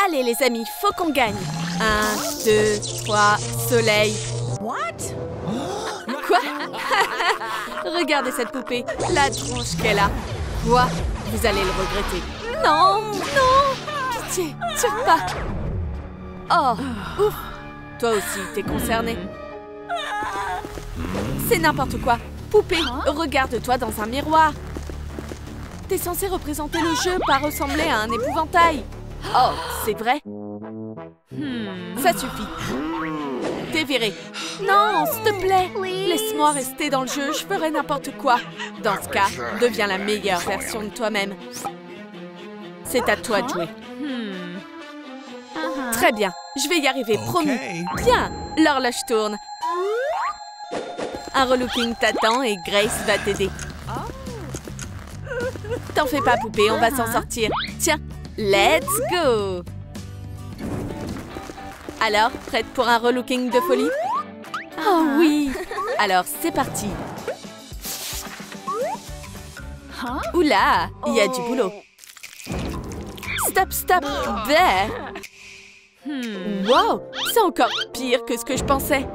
Allez les amis, faut qu'on gagne. 1, 2, 3, soleil. What? Quoi? Regardez cette poupée, la tronche qu'elle a. Quoi? Vous allez le regretter. Non, non. Pitié, tire pas. Oh, ouf. Toi aussi, t'es concerné. C'est n'importe quoi. Poupée, regarde-toi dans un miroir. T'es censé représenter le jeu, pas ressembler à un épouvantail. Oh, c'est vrai? Ça suffit. T'es viré. Non, s'il te plaît. Laisse-moi rester dans le jeu, je ferai n'importe quoi. Dans ce cas, deviens la meilleure version de toi-même. C'est à toi de jouer. Très bien, je vais y arriver, promis. Bien, l'horloge tourne. Un relooking t'attend et Grace va t'aider. T'en fais pas, poupée, on va s'en sortir. Tiens, let's go! Alors, prête pour un relooking de folie? Oh oui! Alors, c'est parti. Oula, il y a du boulot. Stop, stop! There! Wow! C'est encore pire que ce que je pensais.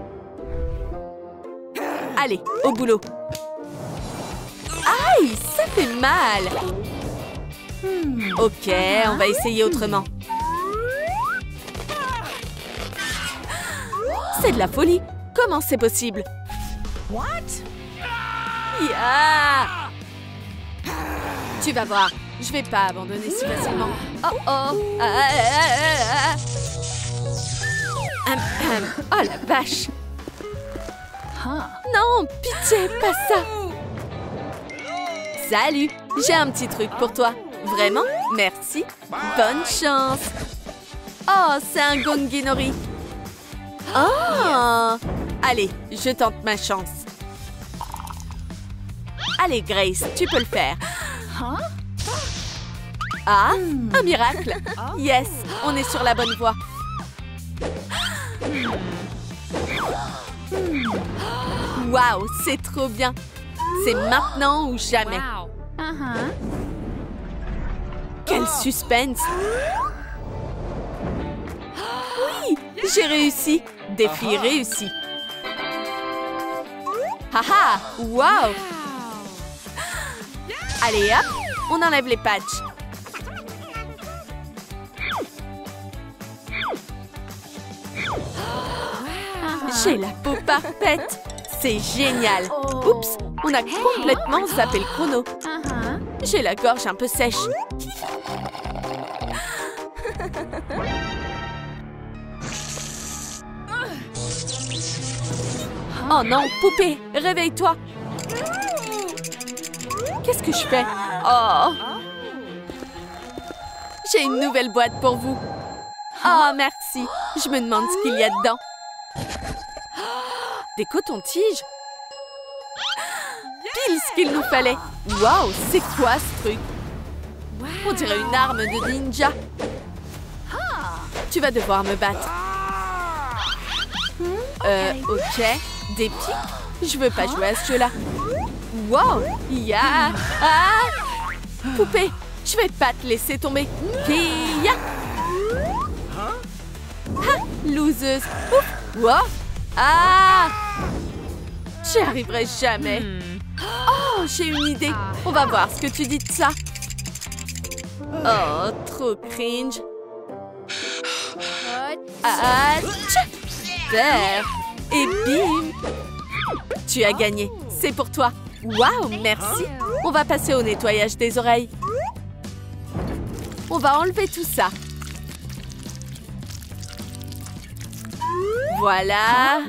Allez, au boulot. Aïe, ça fait mal. Ok, on va essayer autrement. C'est de la folie. Comment c'est possible? What? Yeah! Tu vas voir, je vais pas abandonner si facilement. Oh oh! Oh la vache! Non, pitié, pas ça! Salut, j'ai un petit truc pour toi. Vraiment? Merci. Bonne chance. Oh, c'est un Gonginori. Oh! Allez, je tente ma chance. Allez, Grace, tu peux le faire. Ah, un miracle. Yes, on est sur la bonne voie. Waouh, c'est trop bien. C'est maintenant ou jamais. Quel suspense! Oui, j'ai réussi. Défi réussi. Haha, wow! Allez hop, on enlève les patchs. J'ai la peau parfaite. C'est génial. Oups, on a complètement zappé le chrono. J'ai la gorge un peu sèche. Oh non, poupée, réveille-toi. Qu'est-ce que je fais? Oh! J'ai une nouvelle boîte pour vous. Oh, merci. Je me demande ce qu'il y a dedans. Des cotons-tiges? Pile ce qu'il nous fallait. Waouh, c'est quoi ce truc? On dirait une arme de ninja. Tu vas devoir me battre. Ok. Des pics? Je veux pas jouer à ce jeu-là. Wow! Ya! Ah! Poupée, je vais pas te laisser tomber. Ya! Ah! Loseuse! Ouf! Wow! Ah! J'y arriverai jamais. Oh, j'ai une idée. On va voir ce que tu dis de ça. Oh, trop cringe. Ah! There! Et bim! Tu as gagné. C'est pour toi. Waouh, merci. On va passer au nettoyage des oreilles. On va enlever tout ça. Voilà.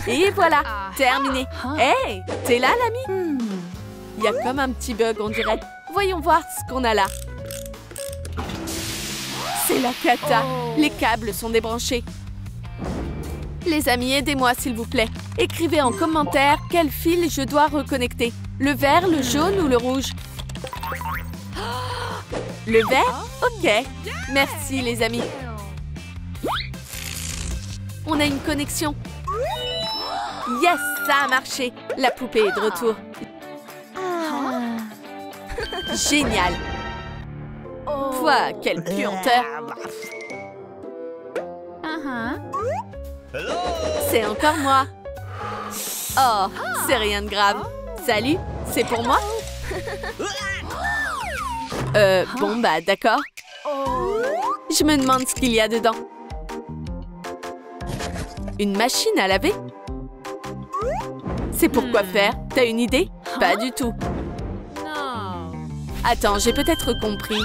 Et voilà, terminé. Hey, t'es là, l'ami? Il y a comme un petit bug, on dirait. Voyons voir ce qu'on a là. C'est la cata. Les câbles sont débranchés. Les amis, aidez-moi, s'il vous plaît. Écrivez en commentaire quel fil je dois reconnecter. Le vert, le jaune ou le rouge? Le vert? Ok. Merci, les amis. On a une connexion. Yes, ça a marché. La poupée est de retour. Génial. Pouah, quelle puanteur. C'est encore moi. Oh, c'est rien de grave. Salut, c'est pour moi? Bon, bah, d'accord. Je me demande ce qu'il y a dedans. Une machine à laver? C'est pour quoi faire? T'as une idée? Pas du tout. Attends, j'ai peut-être compris.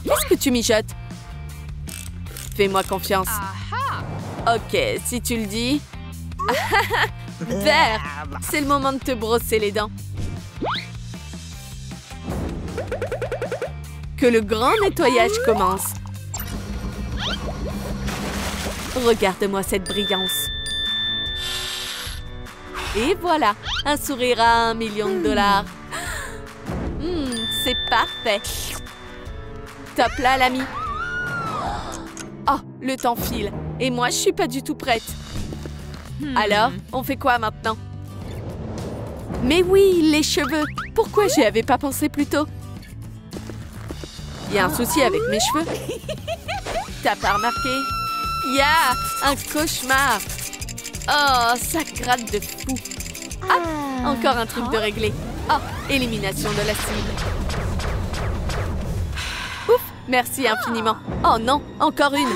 Qu'est-ce que tu mijotes? Fais-moi confiance. Ok, si tu le dis. Vert, c'est le moment de te brosser les dents. Que le grand nettoyage commence. Regarde-moi cette brillance. Et voilà, un sourire à $1 million. C'est parfait. Top là, l'ami. Oh, le temps file. Et moi, je suis pas du tout prête. Alors, on fait quoi maintenant? Mais oui, les cheveux. Pourquoi j'y avais pas pensé plus tôt? Il y a un souci avec mes cheveux? T'as pas remarqué? Un cauchemar. Oh, ça gratte de fou. Ah, encore un truc de réglé. Oh, élimination de la cible. Ouf, merci infiniment. Oh non, encore une.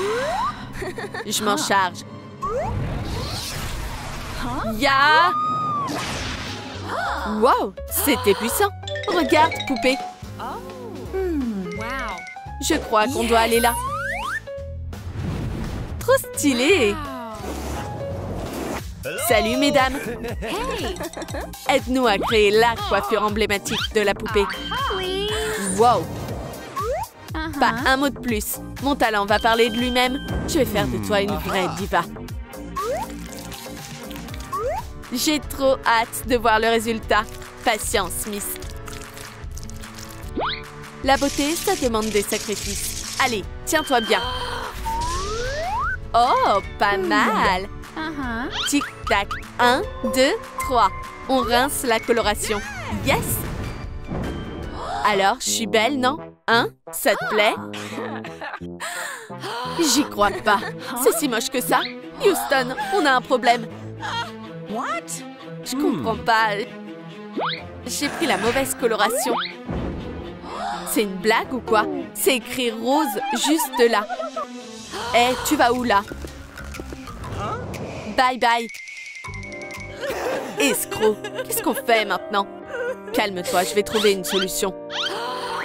Je m'en charge. Wow, c'était puissant. Regarde, poupée. Je crois qu'on doit aller là. Trop stylé. Salut, mesdames. Aide-nous à créer la coiffure emblématique de la poupée. Wow. Pas un mot de plus. Mon talent va parler de lui-même. Je vais faire de toi une vraie diva. J'ai trop hâte de voir le résultat. Patience, Miss. La beauté, ça demande des sacrifices. Allez, tiens-toi bien. Oh, pas mal. Tic-tac. 1, 2, 3. On rince la coloration. Yes! Alors, je suis belle, non? Hein? Ça te plaît? J'y crois pas. C'est si moche que ça. Houston, on a un problème. What? Je comprends pas. J'ai pris la mauvaise coloration. C'est une blague ou quoi? C'est écrit rose juste là. Eh, tu vas où là? Bye bye. Escroc, qu'est-ce qu'on fait maintenant? Calme-toi, je vais trouver une solution.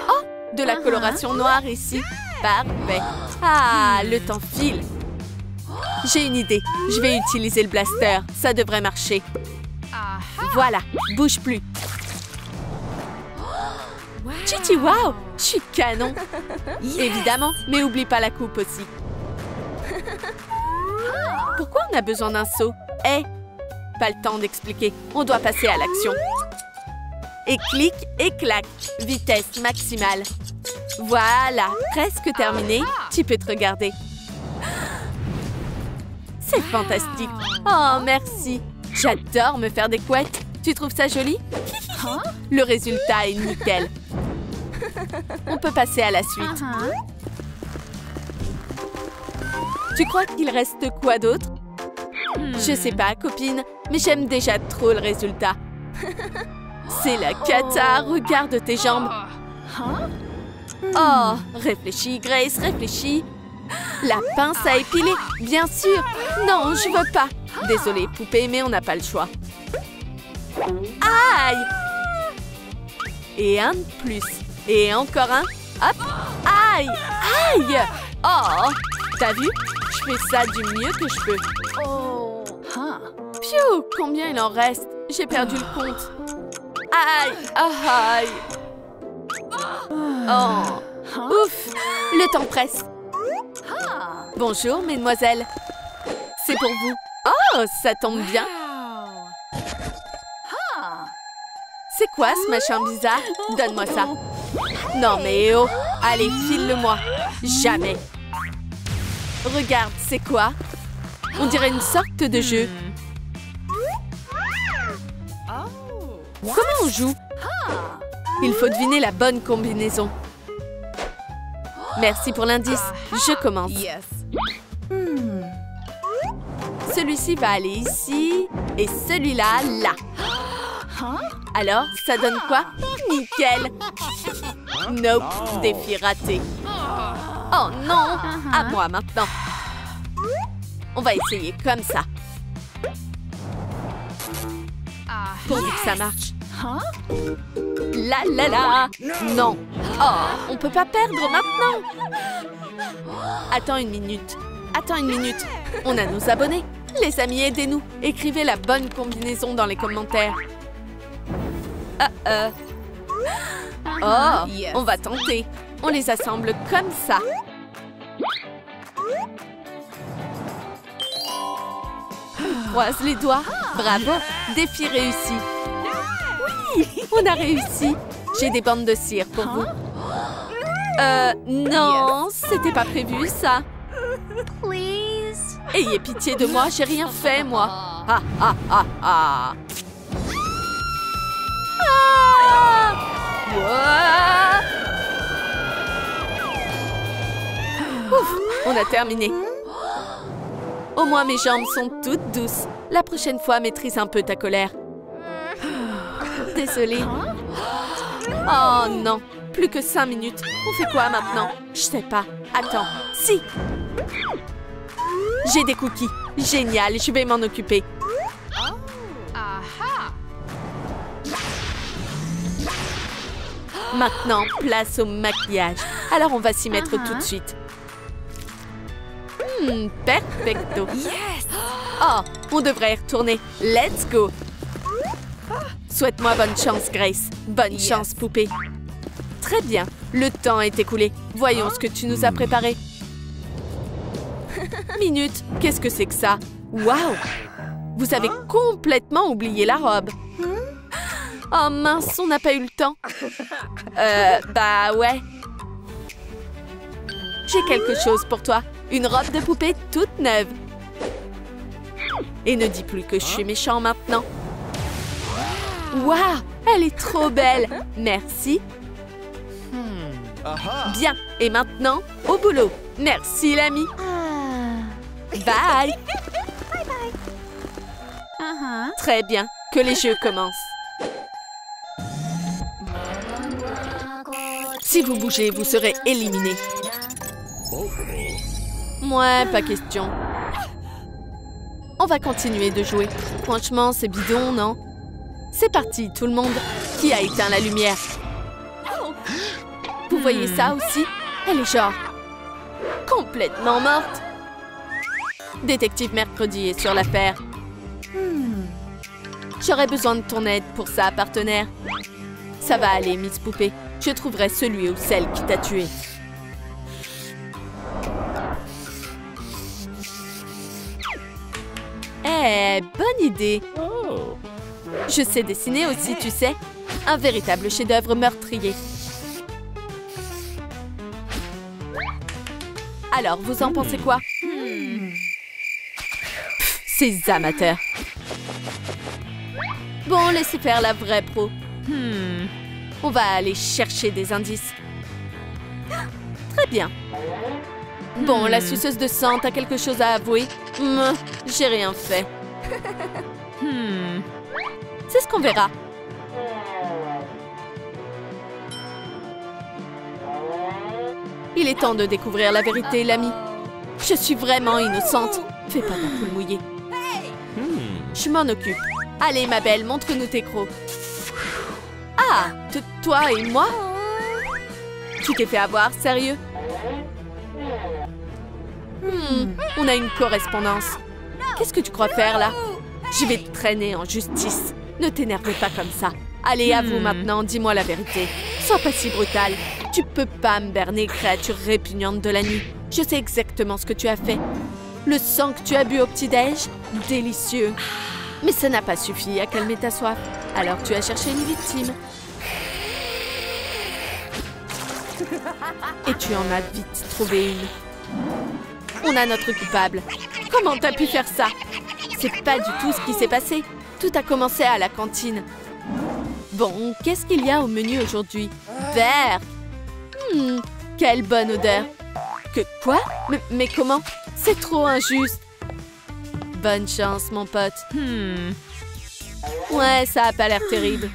Oh, de la coloration noire ici. Parfait. Ah, le temps file. J'ai une idée. Je vais utiliser le blaster. Ça devrait marcher. Voilà, bouge plus. Titi, wow, je suis canon. Évidemment, mais oublie pas la coupe aussi. Pourquoi on a besoin d'un seau? Eh, pas le temps d'expliquer. On doit passer à l'action. Et clic et clac. Vitesse maximale. Voilà, presque terminé. Tu peux te regarder. C'est fantastique. Oh, merci. J'adore me faire des couettes. Tu trouves ça joli? Le résultat est nickel. On peut passer à la suite. Tu crois qu'il reste quoi d'autre? Je sais pas, copine, mais j'aime déjà trop le résultat. C'est la cata, regarde tes jambes. Oh, réfléchis, Grace, réfléchis. La pince à épiler, bien sûr. Non, je veux pas. Désolée, poupée, mais on n'a pas le choix. Aïe! Et un de plus. Et encore un. Hop! Aïe! Aïe! Oh! T'as vu? Je fais ça du mieux que je peux. Oh! Piou! Combien il en reste? J'ai perdu le compte. Aïe! Aïe! Oh! Ouf! Le temps presse. Bonjour, mesdemoiselles. C'est pour vous. Oh, ça tombe bien. C'est quoi ce machin bizarre? Donne-moi ça. Non mais oh, allez, file-le-moi. Jamais. Regarde, c'est quoi? On dirait une sorte de jeu. Comment on joue? Il faut deviner la bonne combinaison. Merci pour l'indice. Je commence. Yes. Celui-ci va aller ici et celui-là, là. Alors, ça donne quoi? Nickel. Nope, défi raté. Oh non, à moi maintenant. On va essayer comme ça. Pourvu que ça marche. La la la. Non. Oh, on peut pas perdre maintenant. Attends une minute. Attends une minute. On a nos abonnés. Les amis, aidez-nous. Écrivez la bonne combinaison dans les commentaires. Oh, Yes. on va tenter. On les assemble comme ça. Croise les doigts. Bravo. Défi réussi. Oui, on a réussi. J'ai des bandes de cire pour vous. Non, c'était pas prévu, ça. Please. Ayez pitié de moi, j'ai rien fait, moi. Ah, ah, ah, ah. Ah! Ouah! Ouf, on a terminé. Au moins, mes jambes sont toutes douces. La prochaine fois, maîtrise un peu ta colère. Désolée. Oh non, plus que 5 minutes. On fait quoi maintenant? Je sais pas. Attends, si. J'ai des cookies. Génial, je vais m'en occuper. Maintenant, place au maquillage. Alors, on va s'y mettre tout de suite. Perfecto. Yes. Oh, on devrait y retourner. Let's go. Souhaite-moi bonne chance, Grace. Bonne chance, poupée. Très bien. Le temps est écoulé. Voyons ce que tu nous as préparé. Minute, qu'est-ce que c'est que ça? Waouh! Vous avez complètement oublié la robe. Oh mince, on n'a pas eu le temps. Bah ouais. J'ai quelque chose pour toi. Une robe de poupée toute neuve. Et ne dis plus que je suis méchant maintenant. Waouh! Elle est trop belle. Merci. Bien. Et maintenant, au boulot. Merci, l'ami. Bye. Très bien. Que les jeux commencent. Si vous bougez, vous serez éliminé. Ouais, pas question. On va continuer de jouer. Franchement, c'est bidon, non? C'est parti, tout le monde. Qui a éteint la lumière? Vous voyez ça aussi? Elle est genre complètement morte. Détective Mercredi est sur l'affaire. J'aurais besoin de ton aide pour ça, partenaire. Ça va aller, Miss Poupée. Je trouverai celui ou celle qui t'a tué. Eh, bonne idée. Je sais dessiner aussi, tu sais. Un véritable chef-d'œuvre meurtrier. Alors, vous en pensez quoi? Ces amateurs. Bon, laissez faire la vraie pro. On va aller chercher des indices. Très bien. Bon, la suceuse de sang, t'as quelque chose à avouer? J'ai rien fait. C'est ce qu'on verra. Il est temps de découvrir la vérité, l'ami. Je suis vraiment innocente. Fais pas ta poule mouillée. Je m'en occupe. Allez, ma belle, montre-nous tes crocs. Ah, toi et moi? Tu t'es fait avoir, sérieux? On a une correspondance. Qu'est-ce que tu crois faire, là? Je vais te traîner en justice. Ne t'énerve pas comme ça. Allez, avoue maintenant, dis-moi la vérité. Sois pas si brutale. Tu peux pas me berner, créature répugnante de la nuit. Je sais exactement ce que tu as fait. Le sang que tu as bu au petit-déj? Délicieux. Mais ça n'a pas suffi à calmer ta soif. Alors tu as cherché une victime. Et tu en as vite trouvé une. On a notre coupable. Comment t'as pu faire ça? C'est pas du tout ce qui s'est passé. Tout a commencé à la cantine. Bon, qu'est-ce qu'il y a au menu aujourd'hui? Vert. Quelle bonne odeur! Que quoi? Mais comment? C'est trop injuste! Bonne chance, mon pote. Ouais, ça a pas l'air terrible.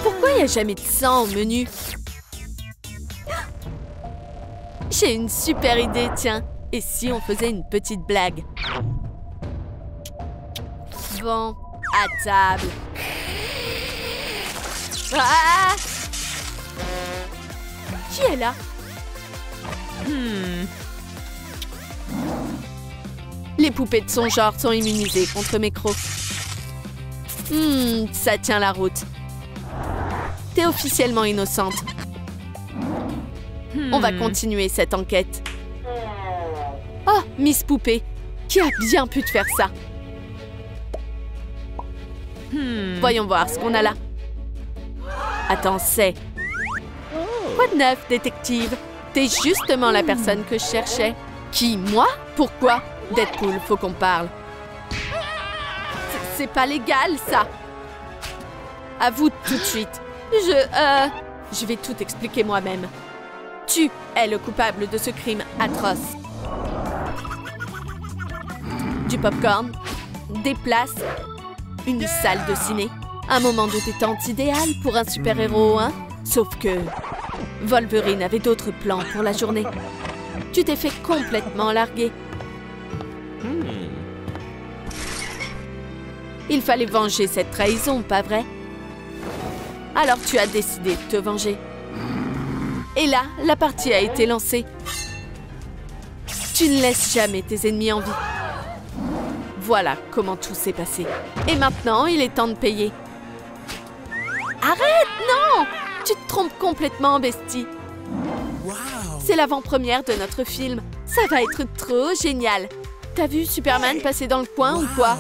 Pourquoi il n'y a jamais de sang au menu? J'ai une super idée, tiens. Et si on faisait une petite blague? Bon, à table. Ah! Qui est là? Les poupées de son genre sont immunisées contre mes crocs. Ça tient la route. T'es officiellement innocente. On va continuer cette enquête. Oh, Miss Poupée, qui a bien pu te faire ça? Voyons voir ce qu'on a là. Attends, c'est... Quoi de neuf, détective? T'es justement la personne que je cherchais. Qui, moi? Pourquoi? Deadpool, faut qu'on parle. C'est pas légal, ça. Avoue tout de suite. Je vais tout expliquer moi-même. Tu es le coupable de ce crime atroce. Du popcorn, des places, une salle de ciné, un moment de détente idéal pour un super-héros, hein? Sauf que Wolverine avait d'autres plans pour la journée. Tu t'es fait complètement larguer. Il fallait venger cette trahison, pas vrai? Alors tu as décidé de te venger. Et là, la partie a été lancée. Tu ne laisses jamais tes ennemis en vie. Voilà comment tout s'est passé. Et maintenant, il est temps de payer. Arrête, non! Tu te trompes complètement, bestie. C'est l'avant-première de notre film. Ça va être trop génial. T'as vu Superman passer dans le coin ou quoi?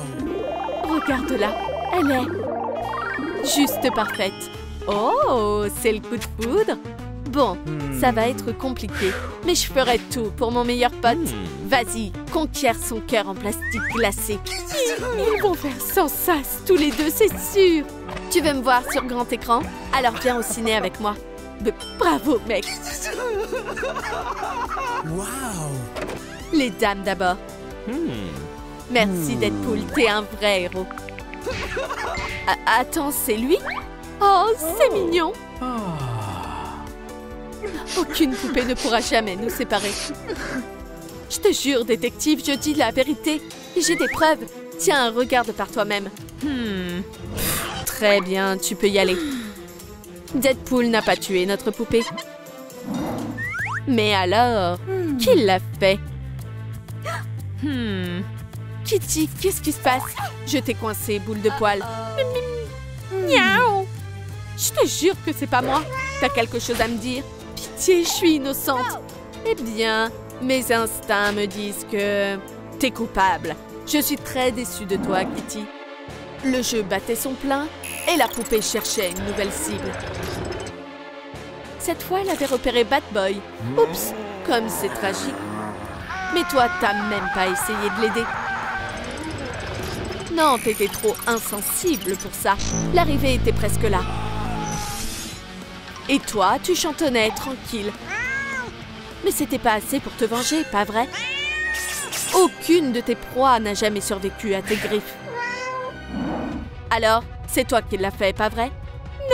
Regarde-la, elle est juste parfaite. Oh, c'est le coup de foudre. Bon, ça va être compliqué, mais je ferai tout pour mon meilleur pote. Vas-y, conquiert son cœur en plastique glacé. Ils vont faire sans sas tous les deux, c'est sûr. Tu veux me voir sur grand écran? Alors viens au ciné avec moi. Bravo, mec. Les dames d'abord. Merci Deadpool, t'es un vrai héros. Attends, c'est lui? Oh, c'est mignon. Aucune poupée ne pourra jamais nous séparer. Je te jure, détective, je dis la vérité. J'ai des preuves. Tiens, regarde par toi-même. Très bien, tu peux y aller. Deadpool n'a pas tué notre poupée. Mais alors, qui l'a fait? Kitty, qu'est-ce qui se passe? Je t'ai coincée, boule de poil. Miaou! Je te jure que c'est pas moi. T'as quelque chose à me dire? Pitié, je suis innocente. Eh bien, mes instincts me disent que t'es coupable. Je suis très déçue de toi, Kitty. Le jeu battait son plein et la poupée cherchait une nouvelle cible. Cette fois, elle avait repéré Bad Boy. Oups, comme c'est tragique. Mais toi, t'as même pas essayé de l'aider. Non, t'étais trop insensible pour ça. L'arrivée était presque là. Et toi, tu chantonnais tranquille. Mais c'était pas assez pour te venger, pas vrai? Aucune de tes proies n'a jamais survécu à tes griffes. Alors, c'est toi qui l'as fait, pas vrai?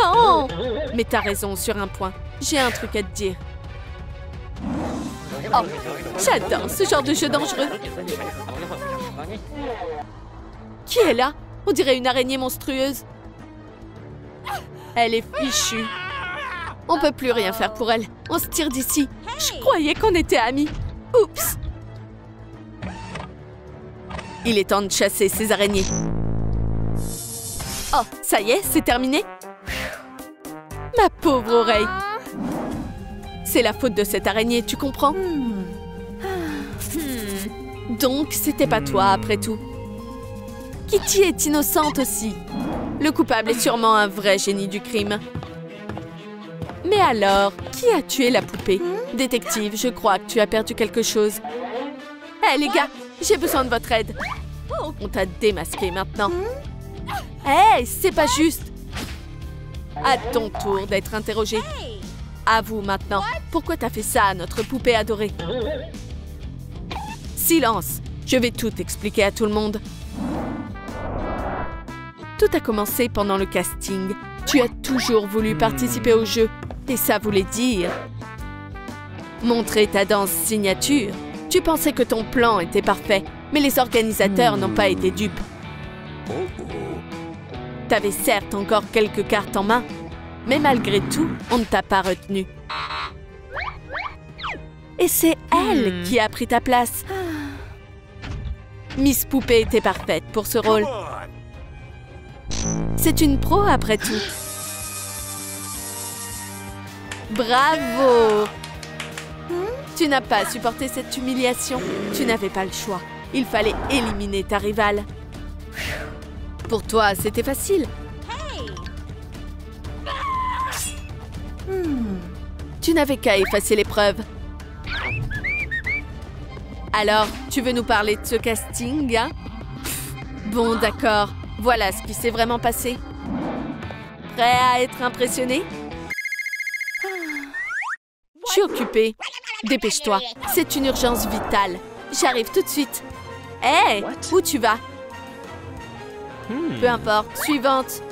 Non! Mais t'as raison sur un point. J'ai un truc à te dire. Oh, j'adore ce genre de jeu dangereux. Qui est là? On dirait une araignée monstrueuse. Elle est fichue. On peut plus rien faire pour elle. On se tire d'ici. Je croyais qu'on était amis. Oups! Il est temps de chasser ces araignées. Oh, ça y est, c'est terminé? Ma pauvre oreille. C'est la faute de cette araignée, tu comprends? Donc, c'était pas toi, après tout. Kitty est innocente aussi. Le coupable est sûrement un vrai génie du crime. Mais alors, qui a tué la poupée? Détective, je crois que tu as perdu quelque chose. Hé, les gars, j'ai besoin de votre aide. On t'a démasqué maintenant. Hé, c'est pas juste. À ton tour d'être interrogé. Avoue maintenant, pourquoi t'as fait ça à notre poupée adorée? Silence! Je vais tout expliquer à tout le monde. Tout a commencé pendant le casting. Tu as toujours voulu participer au jeu. Et ça voulait dire... montrer ta danse signature. Tu pensais que ton plan était parfait, mais les organisateurs n'ont pas été dupes. T'avais certes encore quelques cartes en main, mais malgré tout, on ne t'a pas retenu. Et c'est elle qui a pris ta place. Miss Poupée était parfaite pour ce rôle. C'est une pro après tout. Bravo! Tu n'as pas supporté cette humiliation. Tu n'avais pas le choix. Il fallait éliminer ta rivale. Pour toi, c'était facile. Tu n'avais qu'à effacer l'épreuve. Alors, tu veux nous parler de ce casting, hein? Bon, d'accord. Voilà ce qui s'est vraiment passé. Prêt à être impressionné? Je suis occupée. Dépêche-toi. C'est une urgence vitale. J'arrive tout de suite. Hé, où tu vas? Peu importe. Suivante.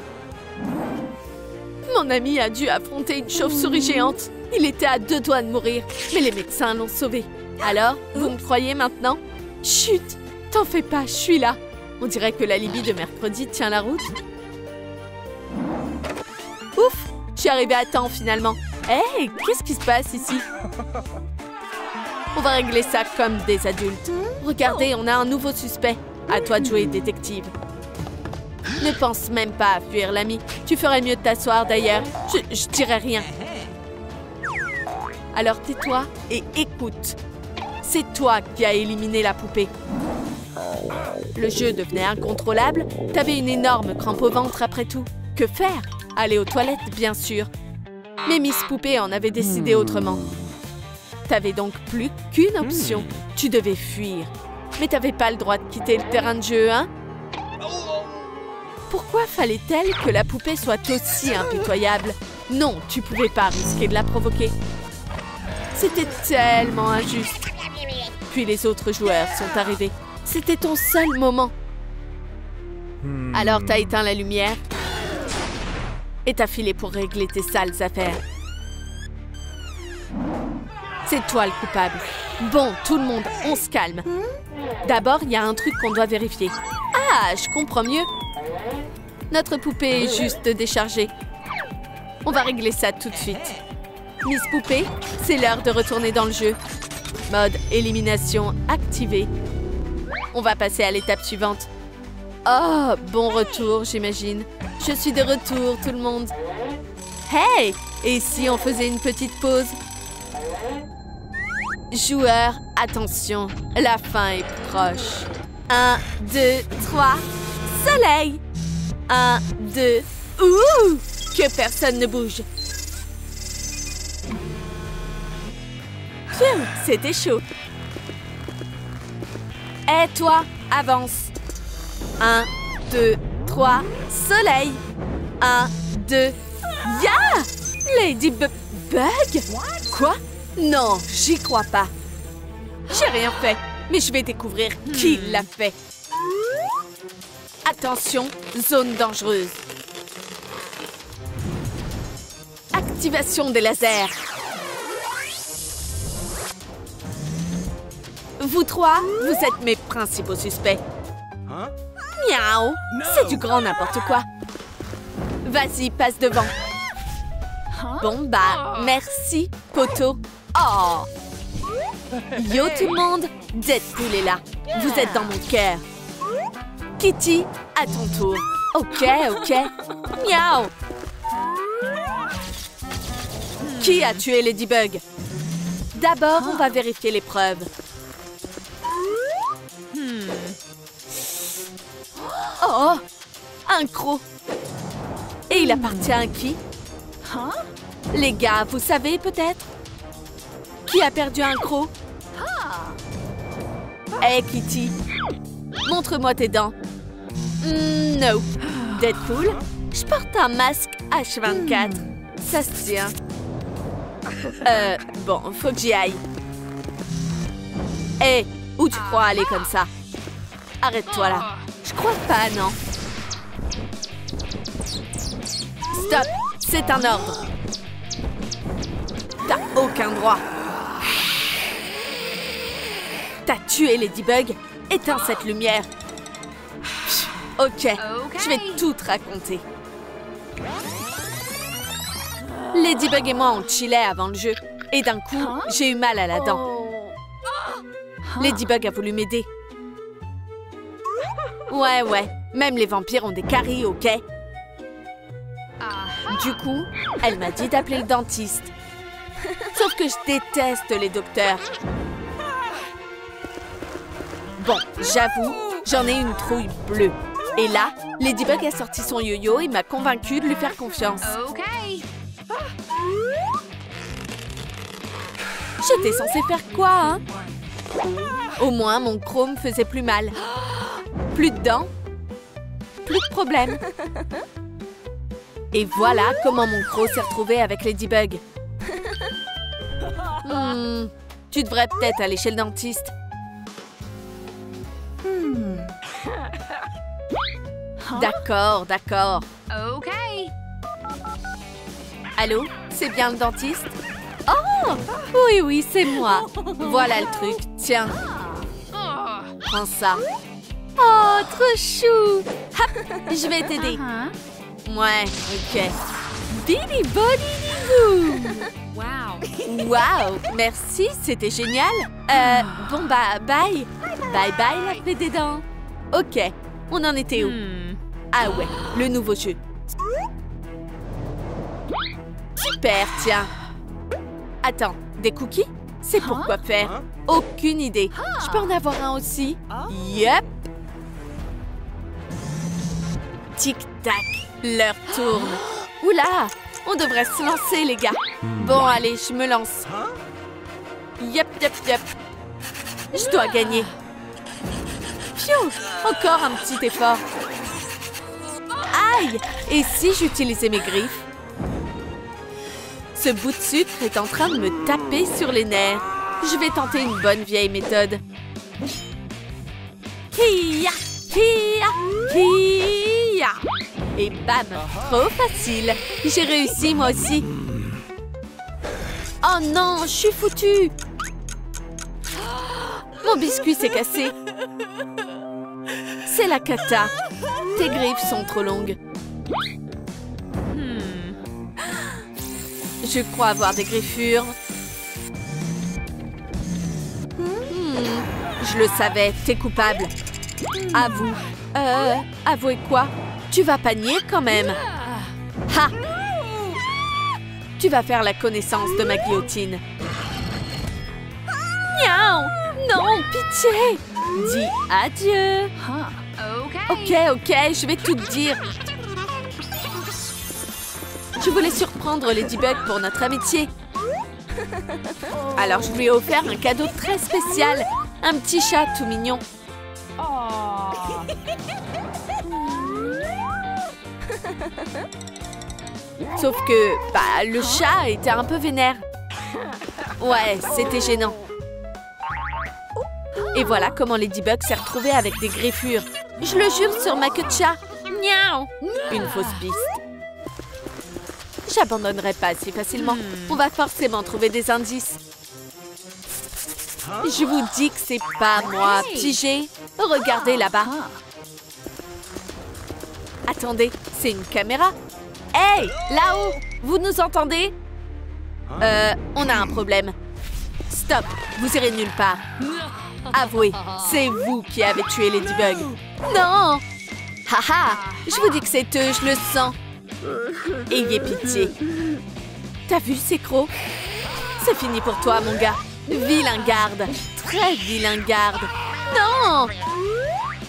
Mon ami a dû affronter une chauve-souris géante. Il était à 2 doigts de mourir, mais les médecins l'ont sauvé. Alors, vous me croyez maintenant? Chut! T'en fais pas, je suis là. On dirait que l'alibi de mercredi tient la route. Ouf! Je suis arrivée à temps finalement. Hé, qu'est-ce qui se passe ici? On va régler ça comme des adultes. Regardez, on a un nouveau suspect. À toi de jouer, détective. Ne pense même pas à fuir, l'ami. Tu ferais mieux de t'asseoir d'ailleurs. Je dirai rien. Alors tais-toi et écoute. C'est toi qui as éliminé la poupée. Le jeu devenait incontrôlable. T'avais une énorme crampe au ventre après tout. Que faire? Aller aux toilettes, bien sûr. Mais Miss Poupée en avait décidé autrement. T'avais donc plus qu'une option. Tu devais fuir. Mais t'avais pas le droit de quitter le terrain de jeu, hein? Pourquoi fallait-elle que la poupée soit aussi impitoyable? Non, tu pouvais pas risquer de la provoquer. C'était tellement injuste. Puis les autres joueurs sont arrivés. C'était ton seul moment. Alors t'as éteint la lumière et t'as filé pour régler tes sales affaires. C'est toi le coupable. Bon, tout le monde, on se calme. D'abord, il y a un truc qu'on doit vérifier. Ah, je comprends mieux. Notre poupée est juste déchargée. On va régler ça tout de suite. Miss Poupée, c'est l'heure de retourner dans le jeu. Mode élimination activé. On va passer à l'étape suivante. Oh, bon retour, j'imagine. Je suis de retour, tout le monde. Hey! Et si on faisait une petite pause? Joueurs, attention, la fin est proche. 1, 2, 3, soleil! 1, 2, ouh! Que personne ne bouge. Pfiou, c'était chaud. Et toi, avance. 1, 2, 3, soleil. 1, 2, ya! Ladybug? Quoi? Non, j'y crois pas. J'ai rien fait, mais je vais découvrir qui l'a fait. Attention, zone dangereuse. Activation des lasers. Vous trois, vous êtes mes principaux suspects. Miaou, c'est du grand n'importe quoi. Vas-y, passe devant. Bon bah, merci, poteau. Oh! Yo tout le monde, Deadpool est là. Vous êtes dans mon cœur. Kitty, à ton tour. Ok, ok. Miaou! Qui a tué Ladybug? D'abord, on va vérifier les preuves. Oh! Un croc! Et il appartient à qui? Les gars, vous savez peut-être? Qui a perdu un croc? Hey Kitty, montre-moi tes dents. No. Deadpool, je porte un masque H24. Ça se tient. Bon, faut que j'y aille. Hé, où tu crois aller comme ça? Arrête-toi là. Je crois pas, non. Stop, c'est un ordre. T'as aucun droit. T'as tué Ladybug. Éteins cette lumière. Ok, je vais tout te raconter. Ladybug et moi on chillait avant le jeu. Et d'un coup, j'ai eu mal à la dent. Ladybug a voulu m'aider. Ouais, même les vampires ont des caries, ok? Du coup, elle m'a dit d'appeler le dentiste. Sauf que je déteste les docteurs. Bon, j'avoue, j'en ai une trouille bleue. Et là, Ladybug a sorti son yo-yo et m'a convaincue de lui faire confiance. J'étais censée faire quoi, hein? Au moins, mon chrome faisait plus mal. Plus de dents, plus de problème. Et voilà comment mon croc s'est retrouvé avec Ladybug. Tu devrais peut-être aller chez le dentiste. D'accord. Allô, c'est bien le dentiste? Oh, oui, c'est moi. Voilà le truc, tiens. Prends ça. Oh, trop chou. Hop, je vais t'aider. Ouais, ok. Bidi bodi bou. Wow, merci, c'était génial. Bon bah, bye. Bye la fée des dents. Ok, on en était où? Ah ouais, le nouveau jeu. Super, tiens. Attends, des cookies? C'est pour quoi faire? Aucune idée. Je peux en avoir un aussi? Yep. Tic-tac, l'heure tourne. Oula, on devrait se lancer, les gars. Bon, allez, je me lance. Yep. Je dois gagner. Pfiou, encore un petit effort. Aïe! Et si j'utilisais mes griffes? Ce bout de sucre est en train de me taper sur les nerfs. Je vais tenter une bonne vieille méthode. Hi-ya! Et bam! Trop facile! J'ai réussi, moi aussi. Oh non, je suis foutue! Mon biscuit s'est cassé. C'est la cata. Tes griffes sont trop longues. Je crois avoir des griffures. Je le savais, t'es coupable. Avoue. Avouez quoi? Tu vas panier quand même. Ha! Tu vas faire la connaissance de ma guillotine. Miaou! Non, pitié! Dis adieu. Ok, je vais tout te dire. Je voulais surprendre Ladybug pour notre amitié. Alors je lui ai offert un cadeau très spécial. Un petit chat tout mignon. Sauf que, le chat était un peu vénère. Ouais, c'était gênant. Et voilà comment Ladybug s'est retrouvée avec des griffures. Je le jure sur ma queue de chat. Miaou! Une fausse piste. J'abandonnerai pas si facilement. On va forcément trouver des indices. Je vous dis que c'est pas moi. Pigé, regardez là-bas. Attendez, c'est une caméra. Hey, là-haut, vous nous entendez? On a un problème. Stop, vous irez nulle part. Avouez, c'est vous qui avez tué Ladybug. Non! Haha, je vous dis que c'est eux, je le sens. Ayez pitié. T'as vu ces crocs? C'est fini pour toi, mon gars. Vilain garde. Très vilain garde. Non!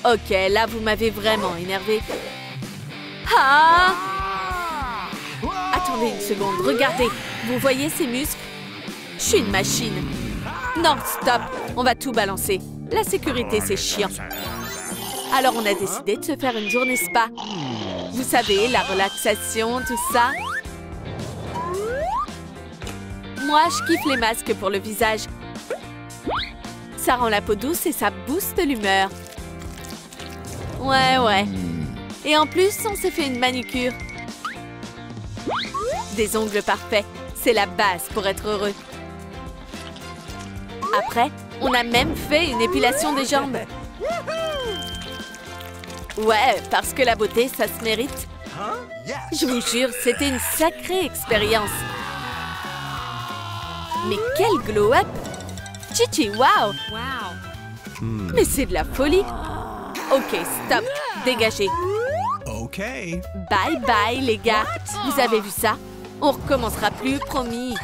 Ok, là, vous m'avez vraiment énervé. Ah! Attendez une seconde, regardez. Vous voyez ces muscles? Je suis une machine. Non, stop. On va tout balancer. La sécurité, c'est chiant. Alors, on a décidé de se faire une journée spa. Vous savez, la relaxation, tout ça. Moi, je kiffe les masques pour le visage. Ça rend la peau douce et ça booste l'humeur. Ouais. Et en plus, on s'est fait une manucure. Des ongles parfaits, c'est la base pour être heureux. Après, on a même fait une épilation des jambes. Ouais, parce que la beauté, ça se mérite. Je vous jure, c'était une sacrée expérience. Mais quel glow-up! Chichi, waouh! Mais c'est de la folie! Ok, stop, dégagez. Ok. Bye bye, les gars. Vous avez vu ça? On recommencera plus, promis.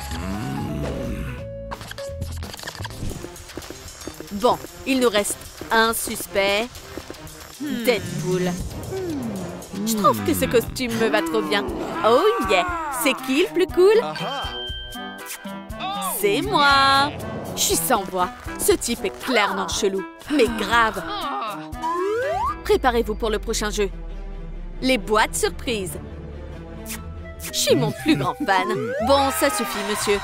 Bon, il nous reste un suspect. Deadpool. Je trouve que ce costume me va trop bien. Oh yeah! C'est qui le plus cool? C'est moi! Je suis sans voix. Ce type est clairement chelou, mais grave. Préparez-vous pour le prochain jeu. Les boîtes surprises. Je suis mon plus grand fan. Bon, ça suffit, monsieur.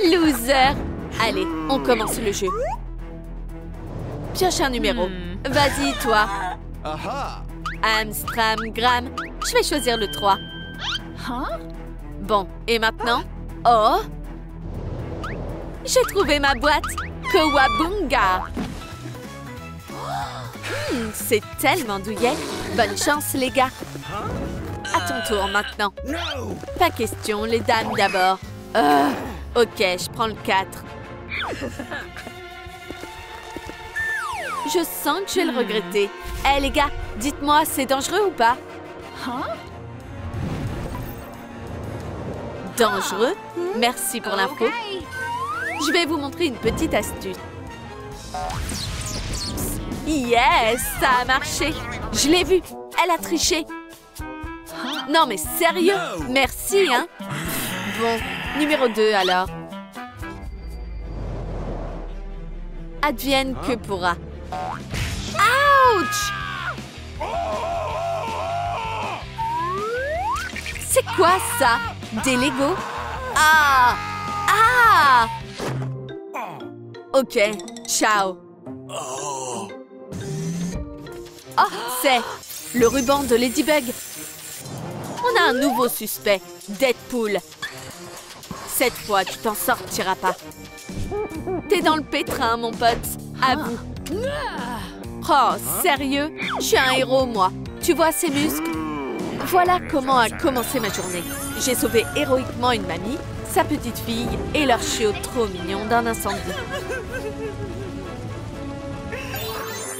Loser! Allez, on commence le jeu. Pioche un numéro. Vas-y, toi. Amstramgram. Je vais choisir le 3. Bon, et maintenant? Oh! J'ai trouvé ma boîte. Kowabunga. C'est tellement douillet. Bonne chance, les gars. À ton tour maintenant. Pas question, les dames d'abord. Ok, je prends le 4. Je sens que je vais le regretter. Hé, les gars, dites-moi, c'est dangereux ou pas? Dangereux? Merci pour l'info. Je vais vous montrer une petite astuce. Yes, ça a marché. Je l'ai vu. Elle a triché. Non, mais sérieux? Merci, hein? Bon, numéro 2 alors. Advienne que pourra. Ouch! C'est quoi ça? Des Legos? Ah! Ok, ciao. Oh, c'est le ruban de Ladybug. On a un nouveau suspect, Deadpool. Cette fois, tu t'en sortiras pas. T'es dans le pétrin, mon pote. À vous. Oh, sérieux? Je suis un héros, moi. Tu vois ces muscles? Voilà comment a commencé ma journée. J'ai sauvé héroïquement une mamie, sa petite fille et leur chiot trop mignon d'un incendie.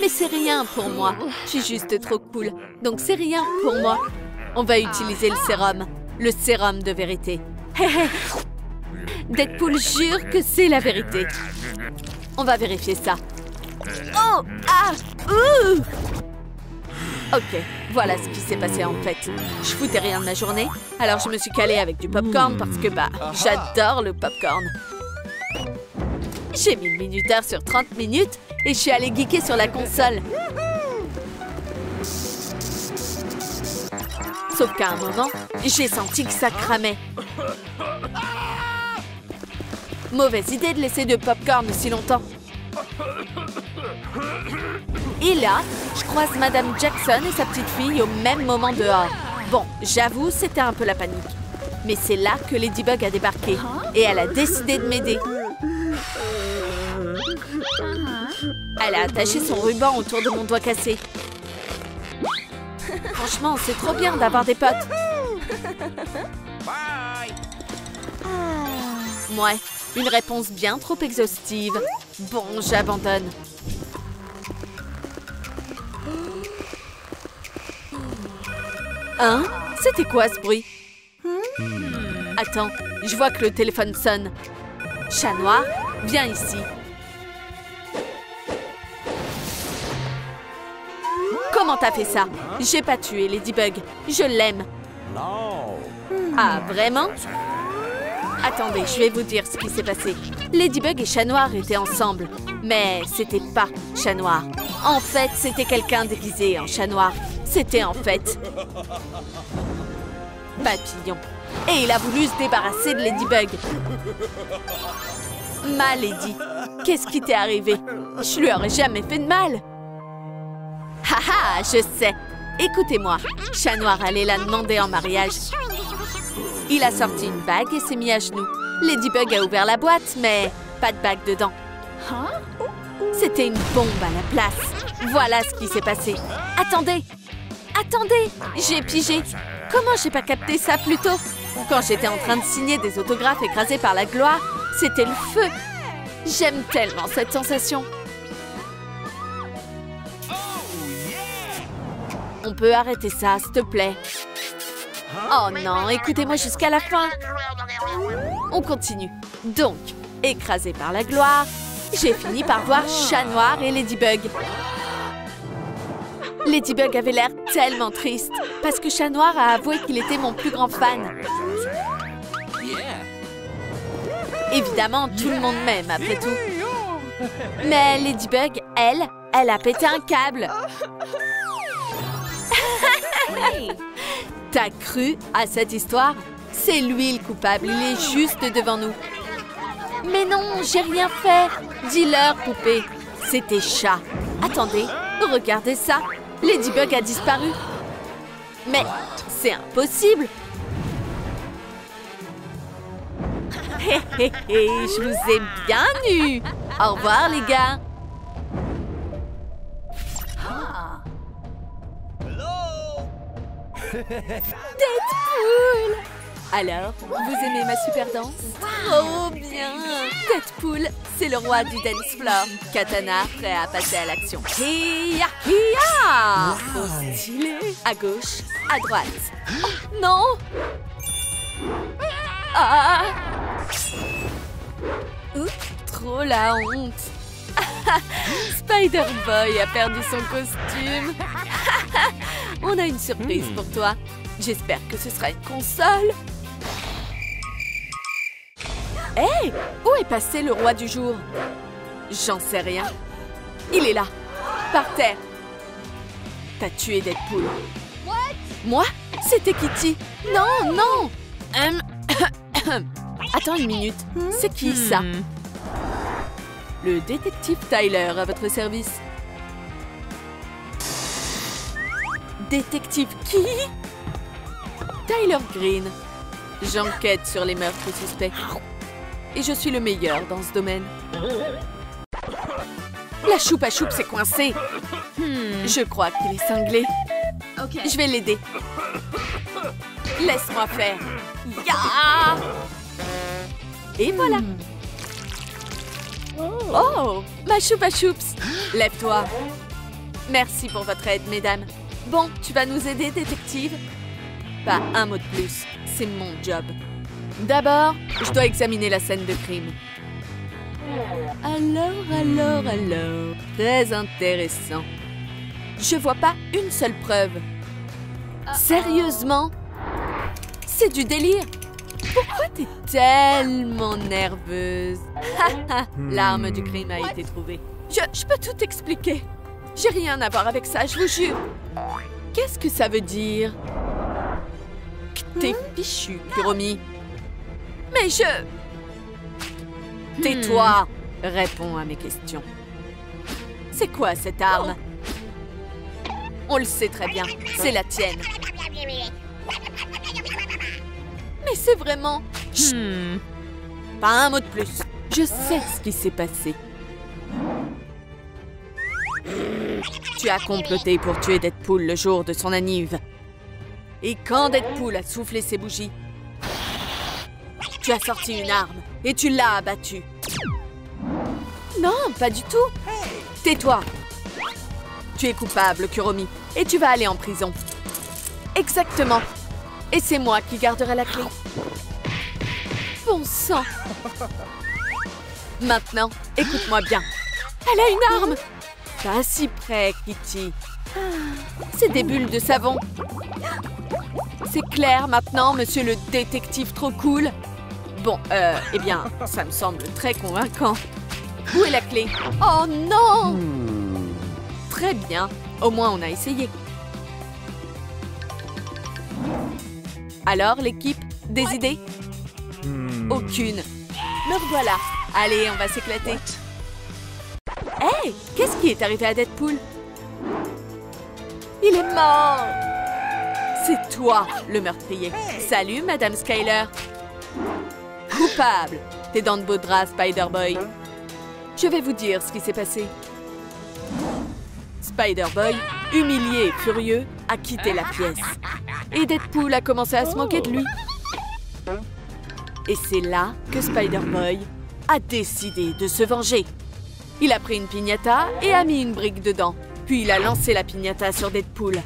Mais c'est rien pour moi. Je suis juste trop cool. Donc c'est rien pour moi. On va utiliser le sérum de vérité. Deadpool jure que c'est la vérité. On va vérifier ça. Oh! Ah! Ouh! Ok, voilà ce qui s'est passé en fait. Je foutais rien de ma journée, alors je me suis calée avec du popcorn parce que j'adore le popcorn. J'ai mis le minuteur sur 30 minutes et je suis allée geeker sur la console. Sauf qu'à un moment, j'ai senti que ça cramait. Mauvaise idée de laisser de popcorn si longtemps. Et là, je croise Madame Jackson et sa petite fille au même moment dehors. Bon, j'avoue, c'était un peu la panique. Mais c'est là que Ladybug a débarqué. Et elle a décidé de m'aider. Elle a attaché son ruban autour de mon doigt cassé. Franchement, c'est trop bien d'avoir des potes. Ouais, une réponse bien trop exhaustive. Bon, j'abandonne. Hein? C'était quoi ce bruit? Attends, je vois que le téléphone sonne. Chat noir, viens ici. Comment t'as fait ça? J'ai pas tué Ladybug. Je l'aime. Ah, vraiment? Attendez, je vais vous dire ce qui s'est passé. Ladybug et Chat Noir étaient ensemble. Mais c'était pas Chat Noir. En fait, c'était quelqu'un déguisé en Chat Noir. C'était en fait... Papillon. et il a voulu se débarrasser de Ladybug. Ma Lady, qu'est-ce qui t'est arrivé? Je lui aurais jamais fait de mal. Haha, je sais. Écoutez-moi, Chat Noir allait la demander en mariage. Il a sorti une bague et s'est mis à genoux. Ladybug a ouvert la boîte, mais pas de bague dedans. C'était une bombe à la place. Voilà ce qui s'est passé. Attendez! Attendez! J'ai pigé. Comment j'ai pas capté ça plus tôt? Quand j'étais en train de signer des autographes écrasés par la gloire, c'était le feu. J'aime tellement cette sensation. On peut arrêter ça, s'il te plaît. Oh non, écoutez-moi jusqu'à la fin. On continue. Donc, écrasé par la gloire, j'ai fini par voir Chat Noir et Ladybug. Ladybug avait l'air tellement triste parce que Chat Noir a avoué qu'il était mon plus grand fan. Évidemment, tout le monde m'aime après tout. Mais Ladybug, elle a pété un câble. T'as cru à cette histoire? C'est lui le coupable, il est juste devant nous. Mais non, j'ai rien fait. Dis-leur, poupée. C'était Chat. Attendez, regardez ça. Ladybug a disparu. Mais c'est impossible. Hé hé hé, je vous ai bien nus. Au revoir les gars. Deadpool! Alors, vous aimez ma super danse? Trop bien! Deadpool, c'est le roi du dance floor. Katana, prêt à passer à l'action. Hiya! Hiya! Trop stylé! À gauche, à droite. Oh, non! Ah! Oups, trop la honte! Spider-Boy a perdu son costume. On a une surprise pour toi. J'espère que ce sera une console. Hé! Hey, où est passé le roi du jour? J'en sais rien. Il est là, par terre. T'as tué Deadpool. Moi? C'était Kitty. Non, non. Attends une minute. C'est qui ça? Le détective Tyler à votre service. Détective qui? Tyler Green. J'enquête sur les meurtres suspects. Et je suis le meilleur dans ce domaine. La choupe à choupe s'est coincée. Je crois qu'il est cinglé. Je vais l'aider. Laisse-moi faire. Ya! Et voilà. Oh, ma choupe à choups. Lève-toi. Merci pour votre aide, mesdames. Bon, tu vas nous aider, détective? Pas un mot de plus. C'est mon job. D'abord, je dois examiner la scène de crime. Alors... Très intéressant. Je vois pas une seule preuve. Sérieusement? C'est du délire. Pourquoi t'es tellement nerveuse? L'arme du crime a été trouvée. Je peux tout expliquer. J'ai rien à voir avec ça, je vous jure. Qu'est-ce que ça veut dire? T'es fichu, Kuromi. Mais je... Tais-toi. Réponds à mes questions. C'est quoi cette arme? On le sait très bien, c'est la tienne. Mais c'est vraiment... Chut. Pas un mot de plus. Je sais ce qui s'est passé. Tu as comploté pour tuer Deadpool le jour de son anniv. Et quand Deadpool a soufflé ses bougies, tu as sorti une arme et tu l'as abattu. Non, pas du tout. Tais-toi. Tu es coupable, Kuromi, et tu vas aller en prison. Exactement. Et c'est moi qui garderai la clé. Bon sang. Maintenant, écoute-moi bien. Elle a une arme. Pas si près, Kitty. C'est des bulles de savon. C'est clair maintenant, monsieur le détective trop cool. Bon, eh bien, ça me semble très convaincant. Où est la clé? Oh non! Très bien. Au moins, on a essayé. Alors, l'équipe, Des idées? Aucune. Me revoilà. Allez, on va s'éclater. Hey, qu'est-ce qui est arrivé à Deadpool? Il est mort! C'est toi, le meurtrier. Salut, Madame Skyler. Coupable. T'es dans de beaux draps, Spider-Boy. Je vais vous dire ce qui s'est passé. Spider-Boy, humilié et furieux, a quitté la pièce. Et Deadpool a commencé à se moquer de lui. Et c'est là que Spider-Boy a décidé de se venger. Il a pris une piñata et a mis une brique dedans. Puis il a lancé la piñata sur Deadpool.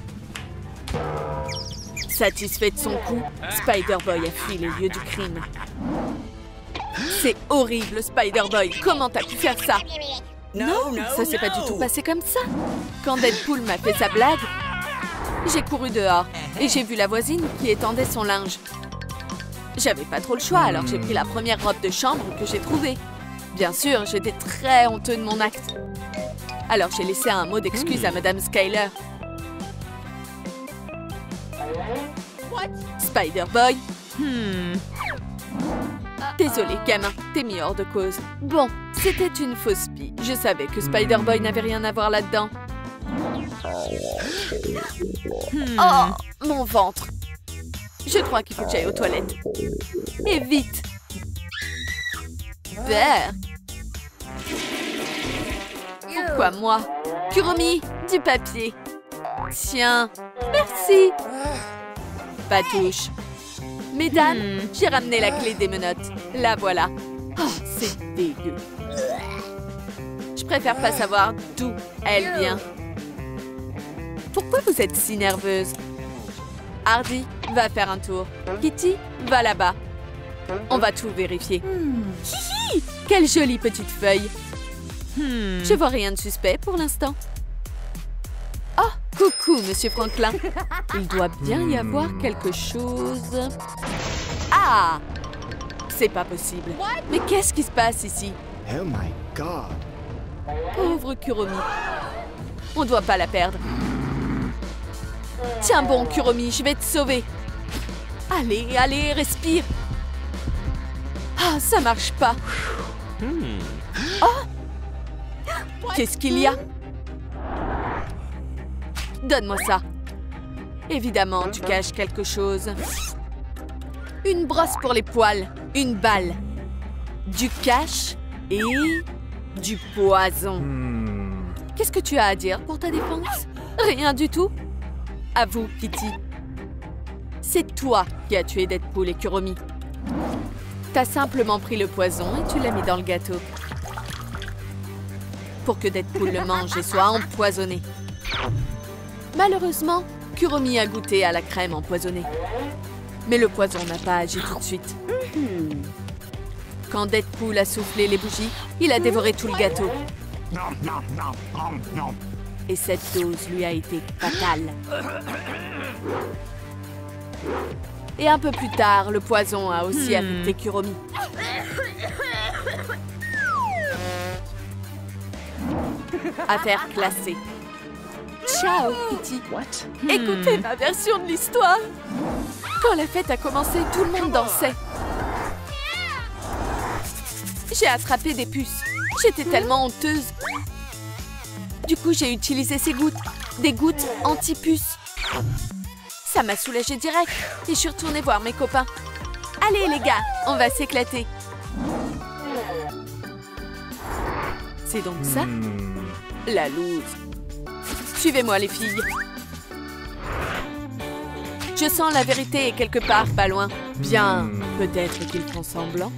Satisfait de son coup, Spider-Boy a fui les lieux du crime. C'est horrible, Spider-Boy. Comment t'as pu faire ça? Non, ça s'est pas du tout passé comme ça. Quand Deadpool m'a fait sa blague, j'ai couru dehors et j'ai vu la voisine qui étendait son linge. J'avais pas trop le choix, alors j'ai pris la première robe de chambre que j'ai trouvée. Bien sûr, j'étais très honteux de mon acte. Alors j'ai laissé un mot d'excuse à Madame Skyler. Spider-Boy. Désolé, gamin, t'es mis hors de cause. Bon, c'était une fausse pie. Je savais que Spider-Boy n'avait rien à voir là-dedans. Oh, mon ventre. Je crois qu'il faut que j'aille aux toilettes. Et vite. Vert. Pourquoi moi? Kuromi, du papier. Tiens, merci. Patouche. Mesdames, j'ai ramené la clé des menottes. La voilà. Oh, c'est dégueu. Je préfère pas savoir d'où elle vient. Pourquoi vous êtes si nerveuse? Hardy, va faire un tour. Kitty, va là-bas. On va tout vérifier. Hihi, quelle jolie petite feuille. Je vois rien de suspect pour l'instant. Oh, coucou, Monsieur Franklin. Il doit bien y avoir quelque chose. Ah! C'est pas possible. Mais qu'est-ce qui se passe ici? Oh my God. Pauvre Kuromi. On doit pas la perdre. Tiens bon, Kuromi, je vais te sauver. Allez, allez, respire. Ah, ça marche pas. Oh! Qu'est-ce qu'il y a? Donne-moi ça. Évidemment, tu caches quelque chose. Une brosse pour les poils, une balle, du cash et du poison. Qu'est-ce que tu as à dire pour ta défense? Rien du tout. Avoue, Kitty. C'est toi qui as tué Deadpool et Kuromi. T'as simplement pris le poison et tu l'as mis dans le gâteau. Pour que Deadpool le mange et soit empoisonné. Malheureusement, Kuromi a goûté à la crème empoisonnée. Mais le poison n'a pas agi tout de suite. Quand Deadpool a soufflé les bougies, il a dévoré tout le gâteau. Et cette dose lui a été fatale. Et un peu plus tard, le poison a aussi affecté Kuromi. Affaire classée. Ciao, Kitty. Écoutez ma version de l'histoire. Quand la fête a commencé, tout le monde dansait. J'ai attrapé des puces. J'étais tellement honteuse. Du coup, j'ai utilisé ces gouttes. Des gouttes anti-puces. Ça m'a soulagée direct. Et je suis retournée voir mes copains. Allez, les gars, on va s'éclater. C'est donc ça? La loose. Suivez-moi, les filles. Je sens la vérité est quelque part pas loin. Bien, peut-être qu'ils font semblant.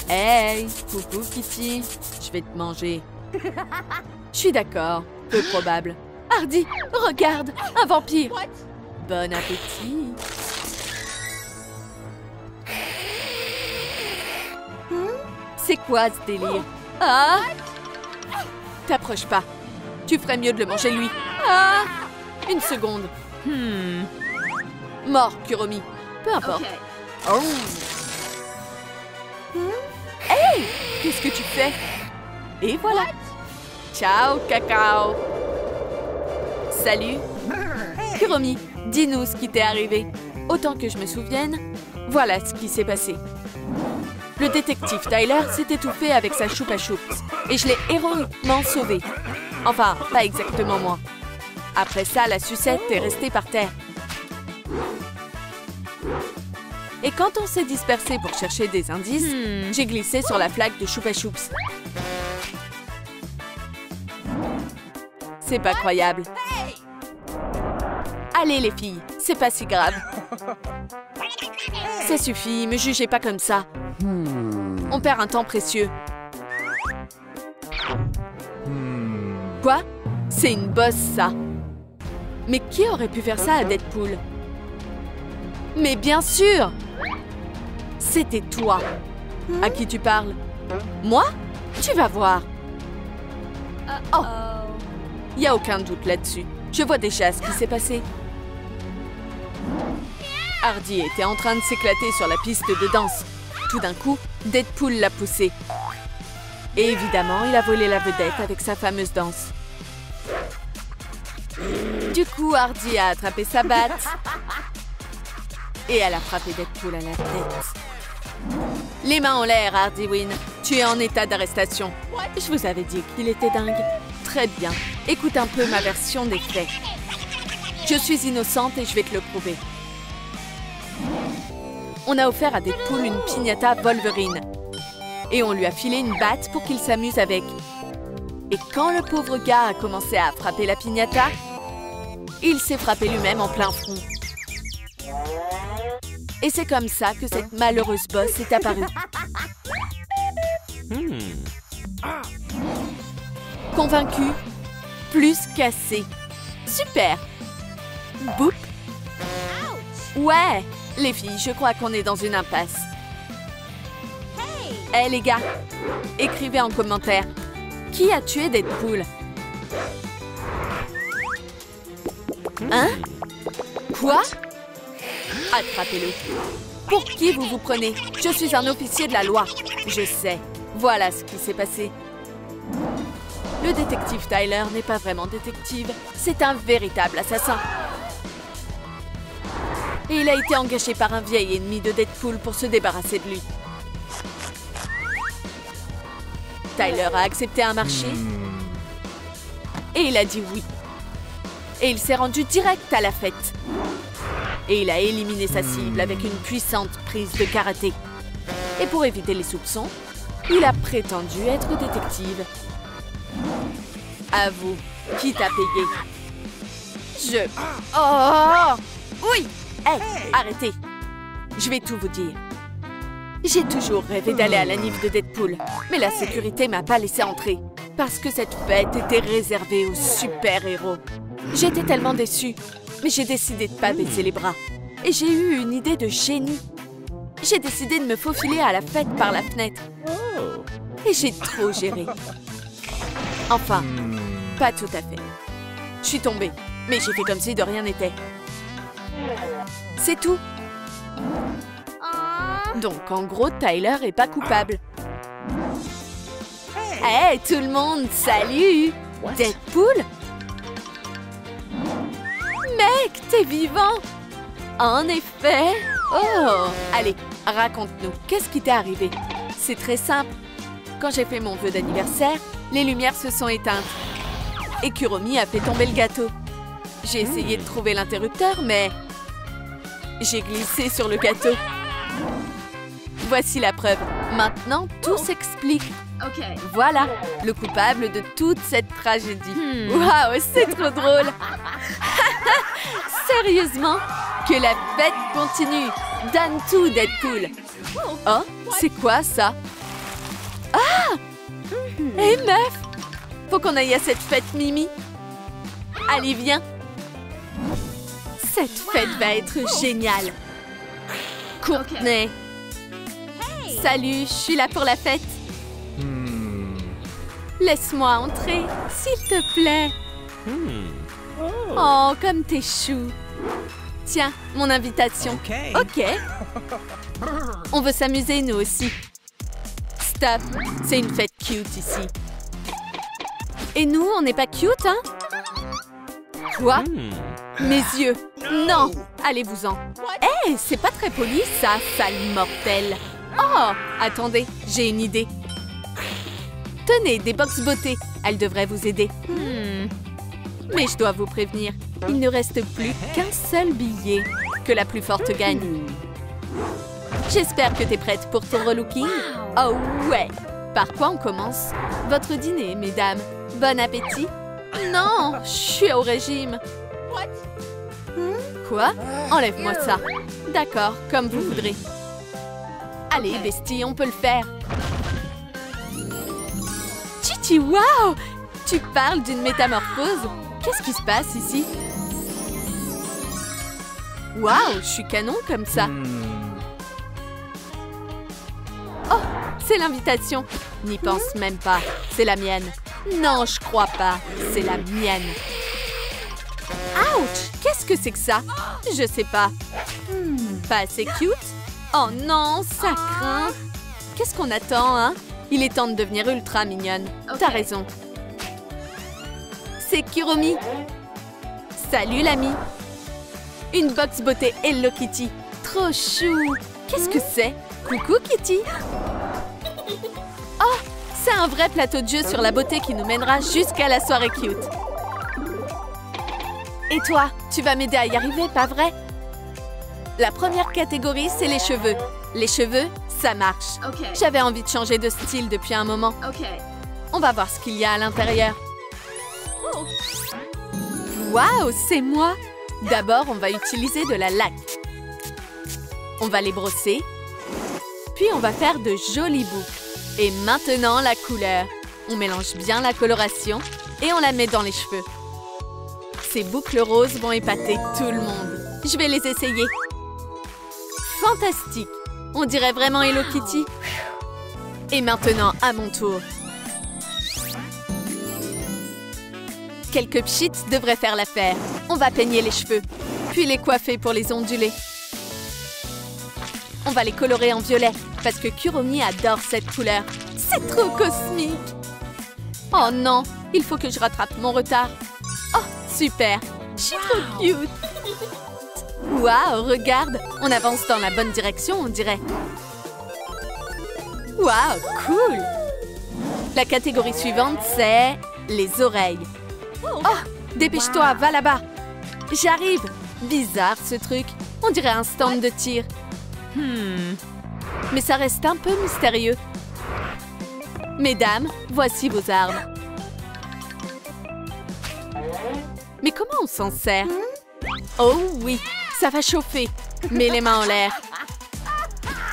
Hey, coucou Kitty. Je vais te manger. Je suis d'accord, peu probable. Hardy, regarde, un vampire. Bon appétit. C'est quoi ce délire? Ah! T'approches pas. Tu ferais mieux de le manger lui. Ah! Une seconde. Mort, Kuromi. Peu importe. Oh! Hey! Qu'est-ce que tu fais? Et voilà. Ciao, cacao. Salut. Kuromi, dis-nous ce qui t'est arrivé. Autant que je me souvienne, Voilà ce qui s'est passé. Le détective Tyler s'est étouffé avec sa choupa choups et je l'ai héroïquement sauvé. Enfin, pas exactement moi. Après ça, la sucette est restée par terre. Et quand on s'est dispersé pour chercher des indices, j'ai glissé sur la flaque de choupa choups. C'est pas croyable. Allez les filles, c'est pas si grave. Ça suffit, me jugez pas comme ça. On perd un temps précieux. Quoi? C'est une bosse, ça. Mais qui aurait pu faire ça à Deadpool? Mais bien sûr! C'était toi. À qui tu parles? Moi? Tu vas voir. Oh! Il n'y a aucun doute là-dessus. Je vois déjà ce qui s'est passé. Hardy était en train de s'éclater sur la piste de danse. Tout d'un coup, Deadpool l'a poussé. Et évidemment, il a volé la vedette avec sa fameuse danse. Du coup, Hardy a attrapé sa batte. Et elle a frappé Deadpool à la tête. Les mains en l'air, Hardy Wynn. Tu es en état d'arrestation. Je vous avais dit qu'il était dingue. Très bien. Écoute un peu ma version des faits. Je suis innocente et je vais te le prouver. On a offert à Deadpool une piñata Wolverine. Et on lui a filé une batte pour qu'il s'amuse avec. Et quand le pauvre gars a commencé à frapper la piñata, il s'est frappé lui-même en plein front. Et c'est comme ça que cette malheureuse bosse est apparue. Convaincu, plus cassé. Super. Boop. Ouais, les filles, je crois qu'on est dans une impasse. Hey les gars, écrivez en commentaire. Qui a tué Deadpool? Hein? Quoi? Attrapez-le. Pour qui vous vous prenez? Je suis un officier de la loi. Je sais. Voilà ce qui s'est passé. Le détective Tyler n'est pas vraiment détective. C'est un véritable assassin. Et il a été engagé par un vieil ennemi de Deadpool pour se débarrasser de lui. Tyler a accepté un marché. Et il a dit oui. Et il s'est rendu direct à la fête. Et il a éliminé sa cible avec une puissante prise de karaté. Et pour éviter les soupçons, il a prétendu être détective. À vous, qui t'a payé? Oh! Oui! Hey, arrêtez! Je vais tout vous dire. J'ai toujours rêvé d'aller à la nif de Deadpool, mais la sécurité m'a pas laissé entrer, parce que cette fête était réservée aux super-héros. J'étais tellement déçue, mais j'ai décidé de pas baisser les bras. Et j'ai eu une idée de génie. J'ai décidé de me faufiler à la fête par la fenêtre. Et j'ai trop géré. Enfin, pas tout à fait. Je suis tombée, mais j'ai fait comme si de rien n'était. C'est tout. Donc, en gros, Tyler est pas coupable. Hey, tout le monde, salut! Deadpool? Mec, t'es vivant! En effet! Oh! Allez, raconte-nous, qu'est-ce qui t'est arrivé? C'est très simple. Quand j'ai fait mon vœu d'anniversaire, les lumières se sont éteintes. Et Kuromi a fait tomber le gâteau. J'ai essayé de trouver l'interrupteur, mais... j'ai glissé sur le gâteau. Voici la preuve. Maintenant, tout s'explique. Voilà, le coupable de toute cette tragédie. Waouh, c'est trop drôle. Sérieusement, que la fête continue. Donne tout, Deadpool. Oh, c'est quoi ça? Ah! Hé, meuf! Faut qu'on aille à cette fête, Mimi. Allez, viens. Cette fête va être géniale. Courtney. Salut, je suis là pour la fête. Laisse-moi entrer, s'il te plaît. Oh, comme t'es chou. Tiens, mon invitation. Ok. On veut s'amuser, nous aussi. Stop, c'est une fête cute ici. Et nous, on n'est pas cute, hein? Quoi? Mes yeux. Non, allez-vous-en. Hé, c'est pas très poli, ça, sale mortel. Oh, attendez, j'ai une idée. Tenez, des box beauté. Elles devraient vous aider. Mais je dois vous prévenir, il ne reste plus qu'un seul billet. Que la plus forte gagne. J'espère que t'es prête pour ton relooking. Oh ouais. Par quoi on commence? Votre dîner, mesdames. Bon appétit. Non, je suis au régime. Quoi? Enlève-moi ça. D'accord, comme vous voudrez. Allez, bestie, on peut le faire. Chichi, waouh! Tu parles d'une métamorphose? Qu'est-ce qui se passe ici? Waouh, je suis canon comme ça. Oh, c'est l'invitation. N'y pense même pas, c'est la mienne. Non, je crois pas, c'est la mienne. Ouch, qu'est-ce que c'est que ça? Je sais pas. Pas assez cute? Oh non, ça craint. Qu'est-ce qu'on attend, hein? Il est temps de devenir ultra mignonne. T'as raison. C'est Kuromi. Salut l'ami. Une box beauté Hello Kitty. Trop chou. Qu'est-ce que c'est? Coucou Kitty. Oh, c'est un vrai plateau de jeu sur la beauté qui nous mènera jusqu'à la soirée cute. Et toi, tu vas m'aider à y arriver, pas vrai? La première catégorie, c'est les cheveux. Les cheveux, ça marche. J'avais envie de changer de style depuis un moment. On va voir ce qu'il y a à l'intérieur. Waouh, c'est moi! D'abord, on va utiliser de la laque. On va les brosser. Puis, on va faire de jolies boucles. Et maintenant, la couleur. On mélange bien la coloration et on la met dans les cheveux. Ces boucles roses vont épater tout le monde. Je vais les essayer. Fantastique! On dirait vraiment Hello Kitty. Et maintenant, à mon tour. Quelques pchits devraient faire l'affaire. On va peigner les cheveux, puis les coiffer pour les onduler. On va les colorer en violet, parce que Kuromi adore cette couleur. C'est trop cosmique! Oh non, il faut que je rattrape mon retard. Oh, super! Je suis trop cute! Waouh, regarde! On avance dans la bonne direction, on dirait. Waouh, cool! La catégorie suivante, c'est les oreilles. Oh, dépêche-toi, va là-bas. J'arrive. Bizarre ce truc. On dirait un stand de tir. Mais ça reste un peu mystérieux. Mesdames, voici vos armes. Mais comment on s'en sert? Oh oui, ça va chauffer. Mets les mains en l'air.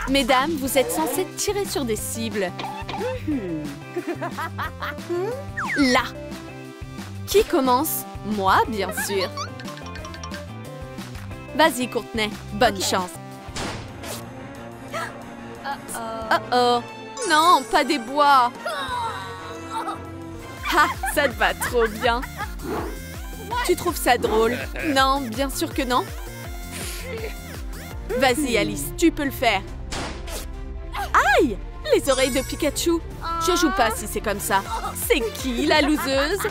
Mesdames, vous êtes censées tirer sur des cibles. Là. Qui commence? Moi, bien sûr. Vas-y, Courtney. Bonne chance. Oh. Non, pas des bois. Ah, ça te va trop bien. Tu trouves ça drôle? Non, bien sûr que non. Vas-y, Alice, tu peux le faire. Aïe! Les oreilles de Pikachu. Je joue pas si c'est comme ça. C'est qui, la loseuse?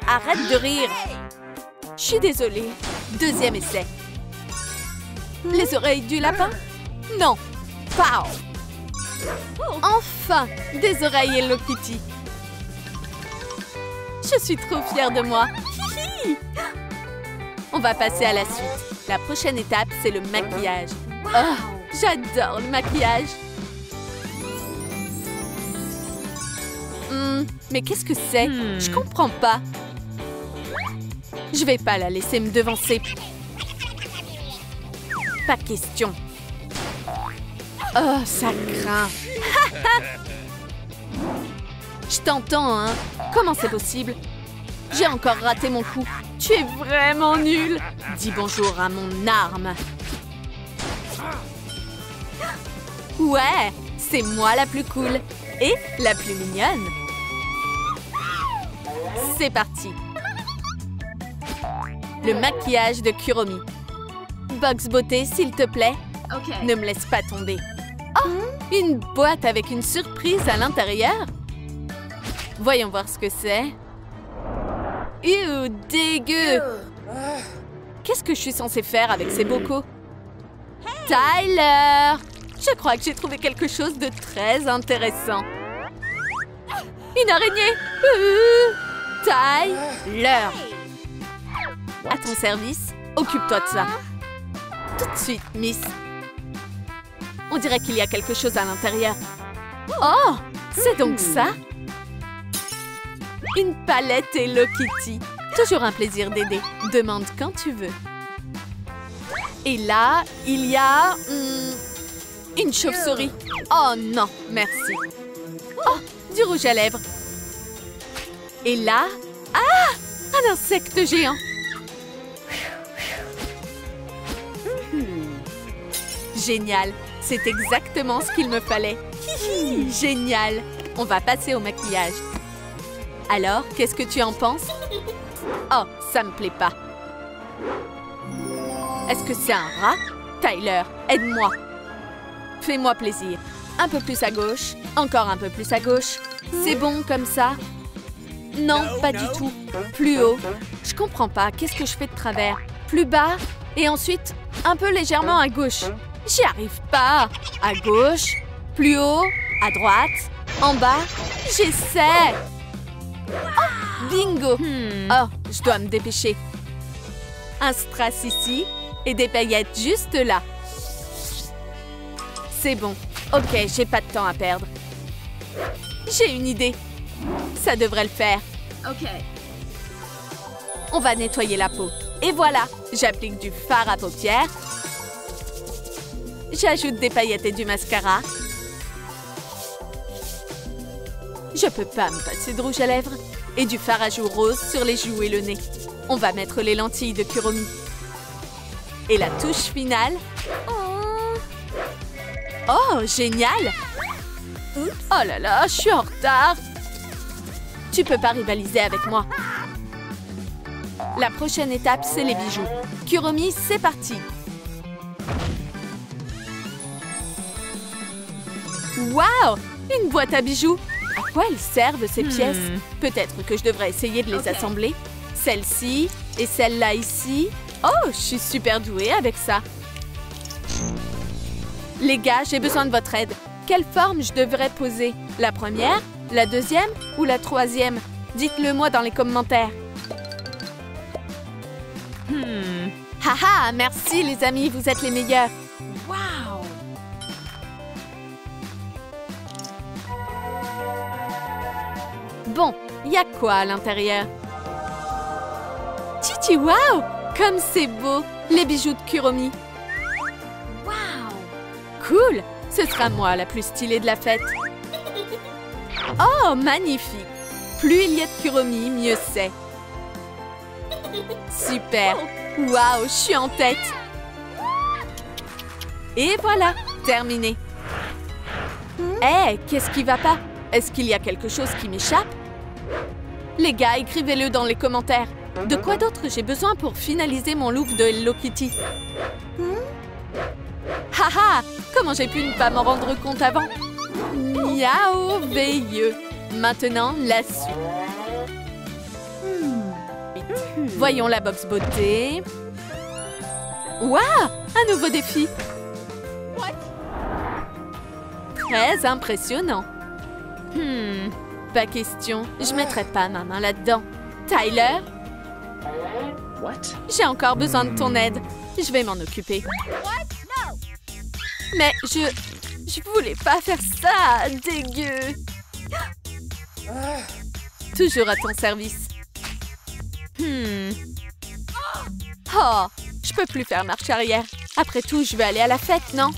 Arrête de rire. Je suis désolée. Deuxième essai. Les oreilles du lapin? Non. Pow! Enfin, des oreilles Hello Kitty. Je suis trop fière de moi. Hihi. On va passer à la suite. La prochaine étape, c'est le maquillage. Oh, j'adore le maquillage. Mais qu'est-ce que c'est? Je comprends pas. Je vais pas la laisser me devancer. Pas question. Oh, ça craint. Je t'entends, hein? Comment c'est possible? J'ai encore raté mon coup. Tu es vraiment nul. Dis bonjour à mon arme. Ouais, c'est moi la plus cool. Et la plus mignonne. C'est parti. Le maquillage de Kuromi. Box beauté, s'il te plaît. Ne me laisse pas tomber. Oh, une boîte avec une surprise à l'intérieur. Voyons voir ce que c'est. Dégueu! Qu'est-ce que je suis censée faire avec ces bocaux? Tyler! Je crois que j'ai trouvé quelque chose de très intéressant. Une araignée! Tyler! À ton service, occupe-toi de ça. Tout de suite, Miss. On dirait qu'il y a quelque chose à l'intérieur. Oh! C'est donc ça? Une palette Hello Kitty. Toujours un plaisir d'aider. Demande quand tu veux. Et là, il y a... une chauve-souris. Oh non, merci. Oh, du rouge à lèvres. Et là... Ah! Un insecte géant. Génial. C'est exactement ce qu'il me fallait. Génial. On va passer au maquillage. Alors, qu'est-ce que tu en penses? Oh, ça me plaît pas. Est-ce que c'est un rat? Tyler, aide-moi. Fais-moi plaisir. Un peu plus à gauche. Encore un peu plus à gauche. C'est bon comme ça? Non, pas du tout. Plus haut. Je comprends pas. Qu'est-ce que je fais de travers? Plus bas. Et ensuite, un peu légèrement à gauche. J'y arrive pas. À gauche. Plus haut. À droite. En bas. J'essaie. Oh, bingo. Oh, je dois me dépêcher. Un strass ici. Et des paillettes juste là. C'est bon. Ok, j'ai pas de temps à perdre. J'ai une idée. Ça devrait le faire. Okay. On va nettoyer la peau. Et voilà, j'applique du fard à paupières. J'ajoute des paillettes et du mascara. Je peux pas me passer de rouge à lèvres. Et du fard à joues rose sur les joues et le nez. On va mettre les lentilles de Kuromi. Et la touche finale. Oh, génial! Oh là là, je suis en retard. Tu peux pas rivaliser avec moi. La prochaine étape, c'est les bijoux. Kuromi, c'est parti. Waouh! Une boîte à bijoux. À quoi elles servent ces pièces? Peut-être que je devrais essayer de les assembler. Celle-ci et celle-là ici. Oh, je suis super douée avec ça. Les gars, j'ai besoin de votre aide. Quelle forme je devrais poser? La première, la deuxième ou la troisième? Dites-le moi dans les commentaires. Haha, merci les amis, vous êtes les meilleurs. Wow. Bon, il y a quoi à l'intérieur? Titi, waouh! Comme c'est beau! Les bijoux de Kuromi. Wow. Cool! Ce sera moi la plus stylée de la fête. Oh, magnifique! Plus il y a de Kuromi, mieux c'est. Super! Waouh, je suis en tête! Et voilà, terminé. Hé, qu'est-ce qui va pas? Est-ce qu'il y a quelque chose qui m'échappe? Les gars, écrivez-le dans les commentaires. De quoi d'autre j'ai besoin pour finaliser mon look de Hello Kitty? Haha! Comment j'ai pu ne pas m'en rendre compte avant? Merveilleux! Maintenant, la suite. Voyons la box beauté. Waouh! Un nouveau défi! Très impressionnant. Pas question. Je mettrai pas ma main là-dedans. Tyler? J'ai encore besoin de ton aide. Je vais m'en occuper. Mais je voulais pas faire ça. Dégueu. Toujours à ton service. Oh, je peux plus faire marche arrière. Après tout, je vais aller à la fête, non?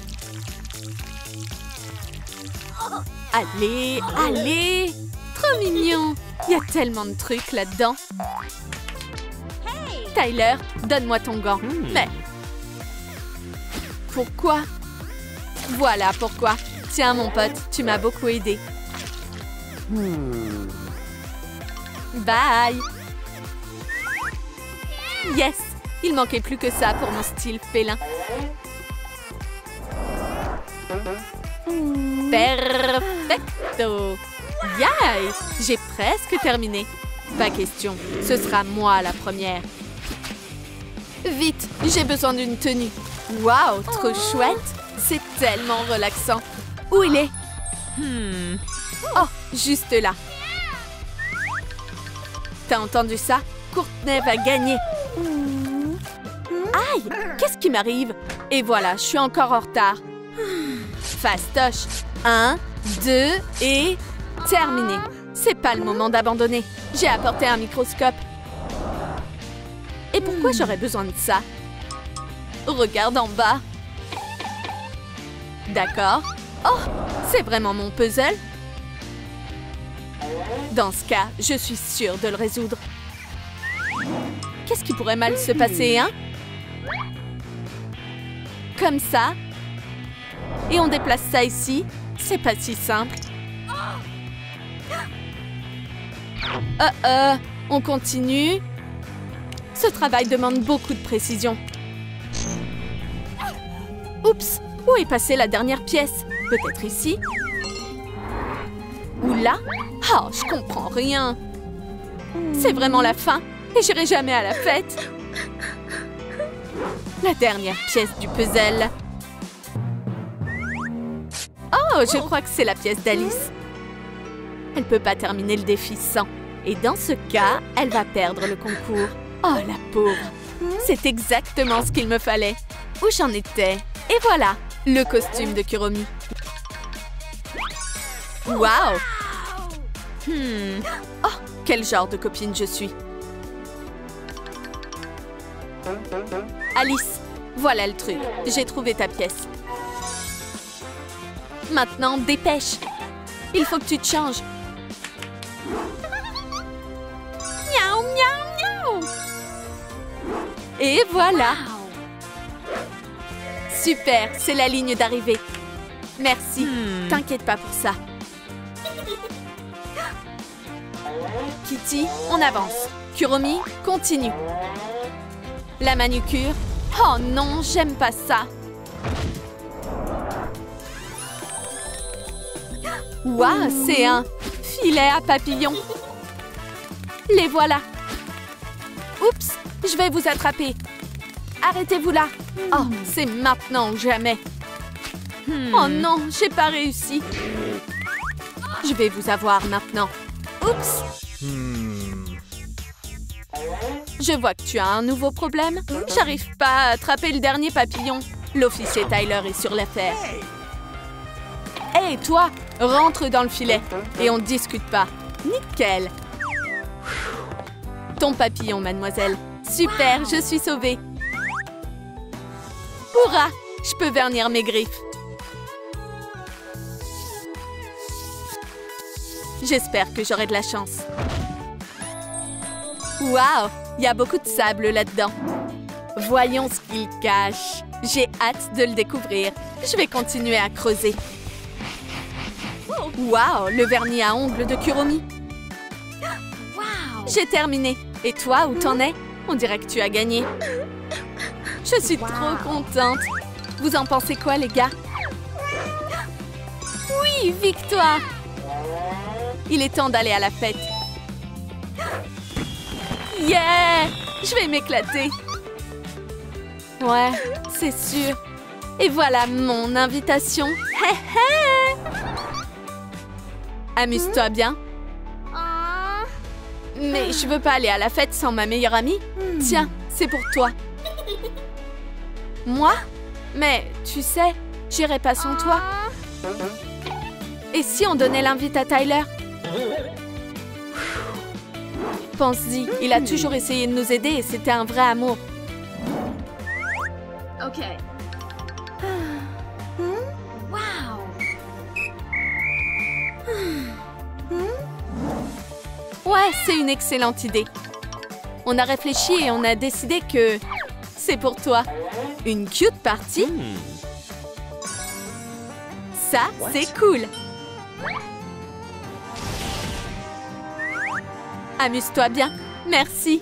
Allez, allez! Trop mignon! Il y a tellement de trucs là-dedans. Tyler, donne-moi ton gant. Mais... pourquoi? Voilà pourquoi. Tiens, mon pote, tu m'as beaucoup aidé. Bye! Yes! Il manquait plus que ça pour mon style félin. Perfecto! aïe! J'ai presque terminé. Pas question, ce sera moi la première. Vite, j'ai besoin d'une tenue. Waouh, trop chouette! C'est tellement relaxant. Où il est? Oh, juste là. T'as entendu ça? Courtney va gagner. Aïe! Qu'est-ce qui m'arrive? Et voilà, je suis encore en retard. Fastoche. 1, 2 et... terminé. C'est pas le moment d'abandonner. J'ai apporté un microscope. Et pourquoi j'aurais besoin de ça? Regarde en bas. D'accord. Oh, c'est vraiment mon puzzle? Dans ce cas, je suis sûre de le résoudre. Qu'est-ce qui pourrait mal se passer, hein? Comme ça. Et on déplace ça ici. C'est pas si simple. On continue. Ce travail demande beaucoup de précision. Oups! Où est passée la dernière pièce? Peut-être ici? Ou là? Oh, je comprends rien. C'est vraiment la fin et j'irai jamais à la fête. La dernière pièce du puzzle. Oh, je crois que c'est la pièce d'Alice. Elle peut pas terminer le défi sans. Et dans ce cas, elle va perdre le concours. Oh, la pauvre. C'est exactement ce qu'il me fallait. Où j'en étais? Et voilà, le costume de Kuromi. Waouh! Oh, quel genre de copine je suis. Alice, voilà le truc. J'ai trouvé ta pièce. Maintenant, dépêche. Il faut que tu te changes. Miaou, miaou, miaou. Et voilà. Super, c'est la ligne d'arrivée. Merci, t'inquiète pas pour ça. Kitty, on avance. Kuromi, continue. La manucure. Oh non, j'aime pas ça. Waouh, c'est un filet à papillons. Les voilà. Oups, je vais vous attraper. Arrêtez-vous là. Oh, c'est maintenant ou jamais. Oh non, j'ai pas réussi. Je vais vous avoir maintenant. Oups. Je vois que tu as un nouveau problème. J'arrive pas à attraper le dernier papillon. L'officier Tyler est sur l'affaire. Hé, toi, rentre dans le filet. Et on ne discute pas. Nickel. Ton papillon, mademoiselle. Super, je suis sauvée. Hourra, je peux vernir mes griffes. J'espère que j'aurai de la chance. Waouh, il y a beaucoup de sable là-dedans. Voyons ce qu'il cache. J'ai hâte de le découvrir. Je vais continuer à creuser. Waouh, le vernis à ongles de Kuromi. J'ai terminé. Et toi, où t'en es? On dirait que tu as gagné. Je suis trop contente. Vous en pensez quoi, les gars? Oui, victoire! Il est temps d'aller à la fête. Yeah! Je vais m'éclater. Ouais, c'est sûr. Et voilà mon invitation. Hé hé! Amuse-toi bien. Mais je veux pas aller à la fête sans ma meilleure amie. Tiens, c'est pour toi. Moi? Mais tu sais, j'irai pas sans toi. Et si on donnait l'invite à Tyler? Pense-y, il a toujours essayé de nous aider et c'était un vrai amour. Ok. Wow. Ouais, c'est une excellente idée. On a réfléchi et on a décidé que c'est pour toi. Une cute party? Ça, c'est cool. Amuse-toi bien. Merci.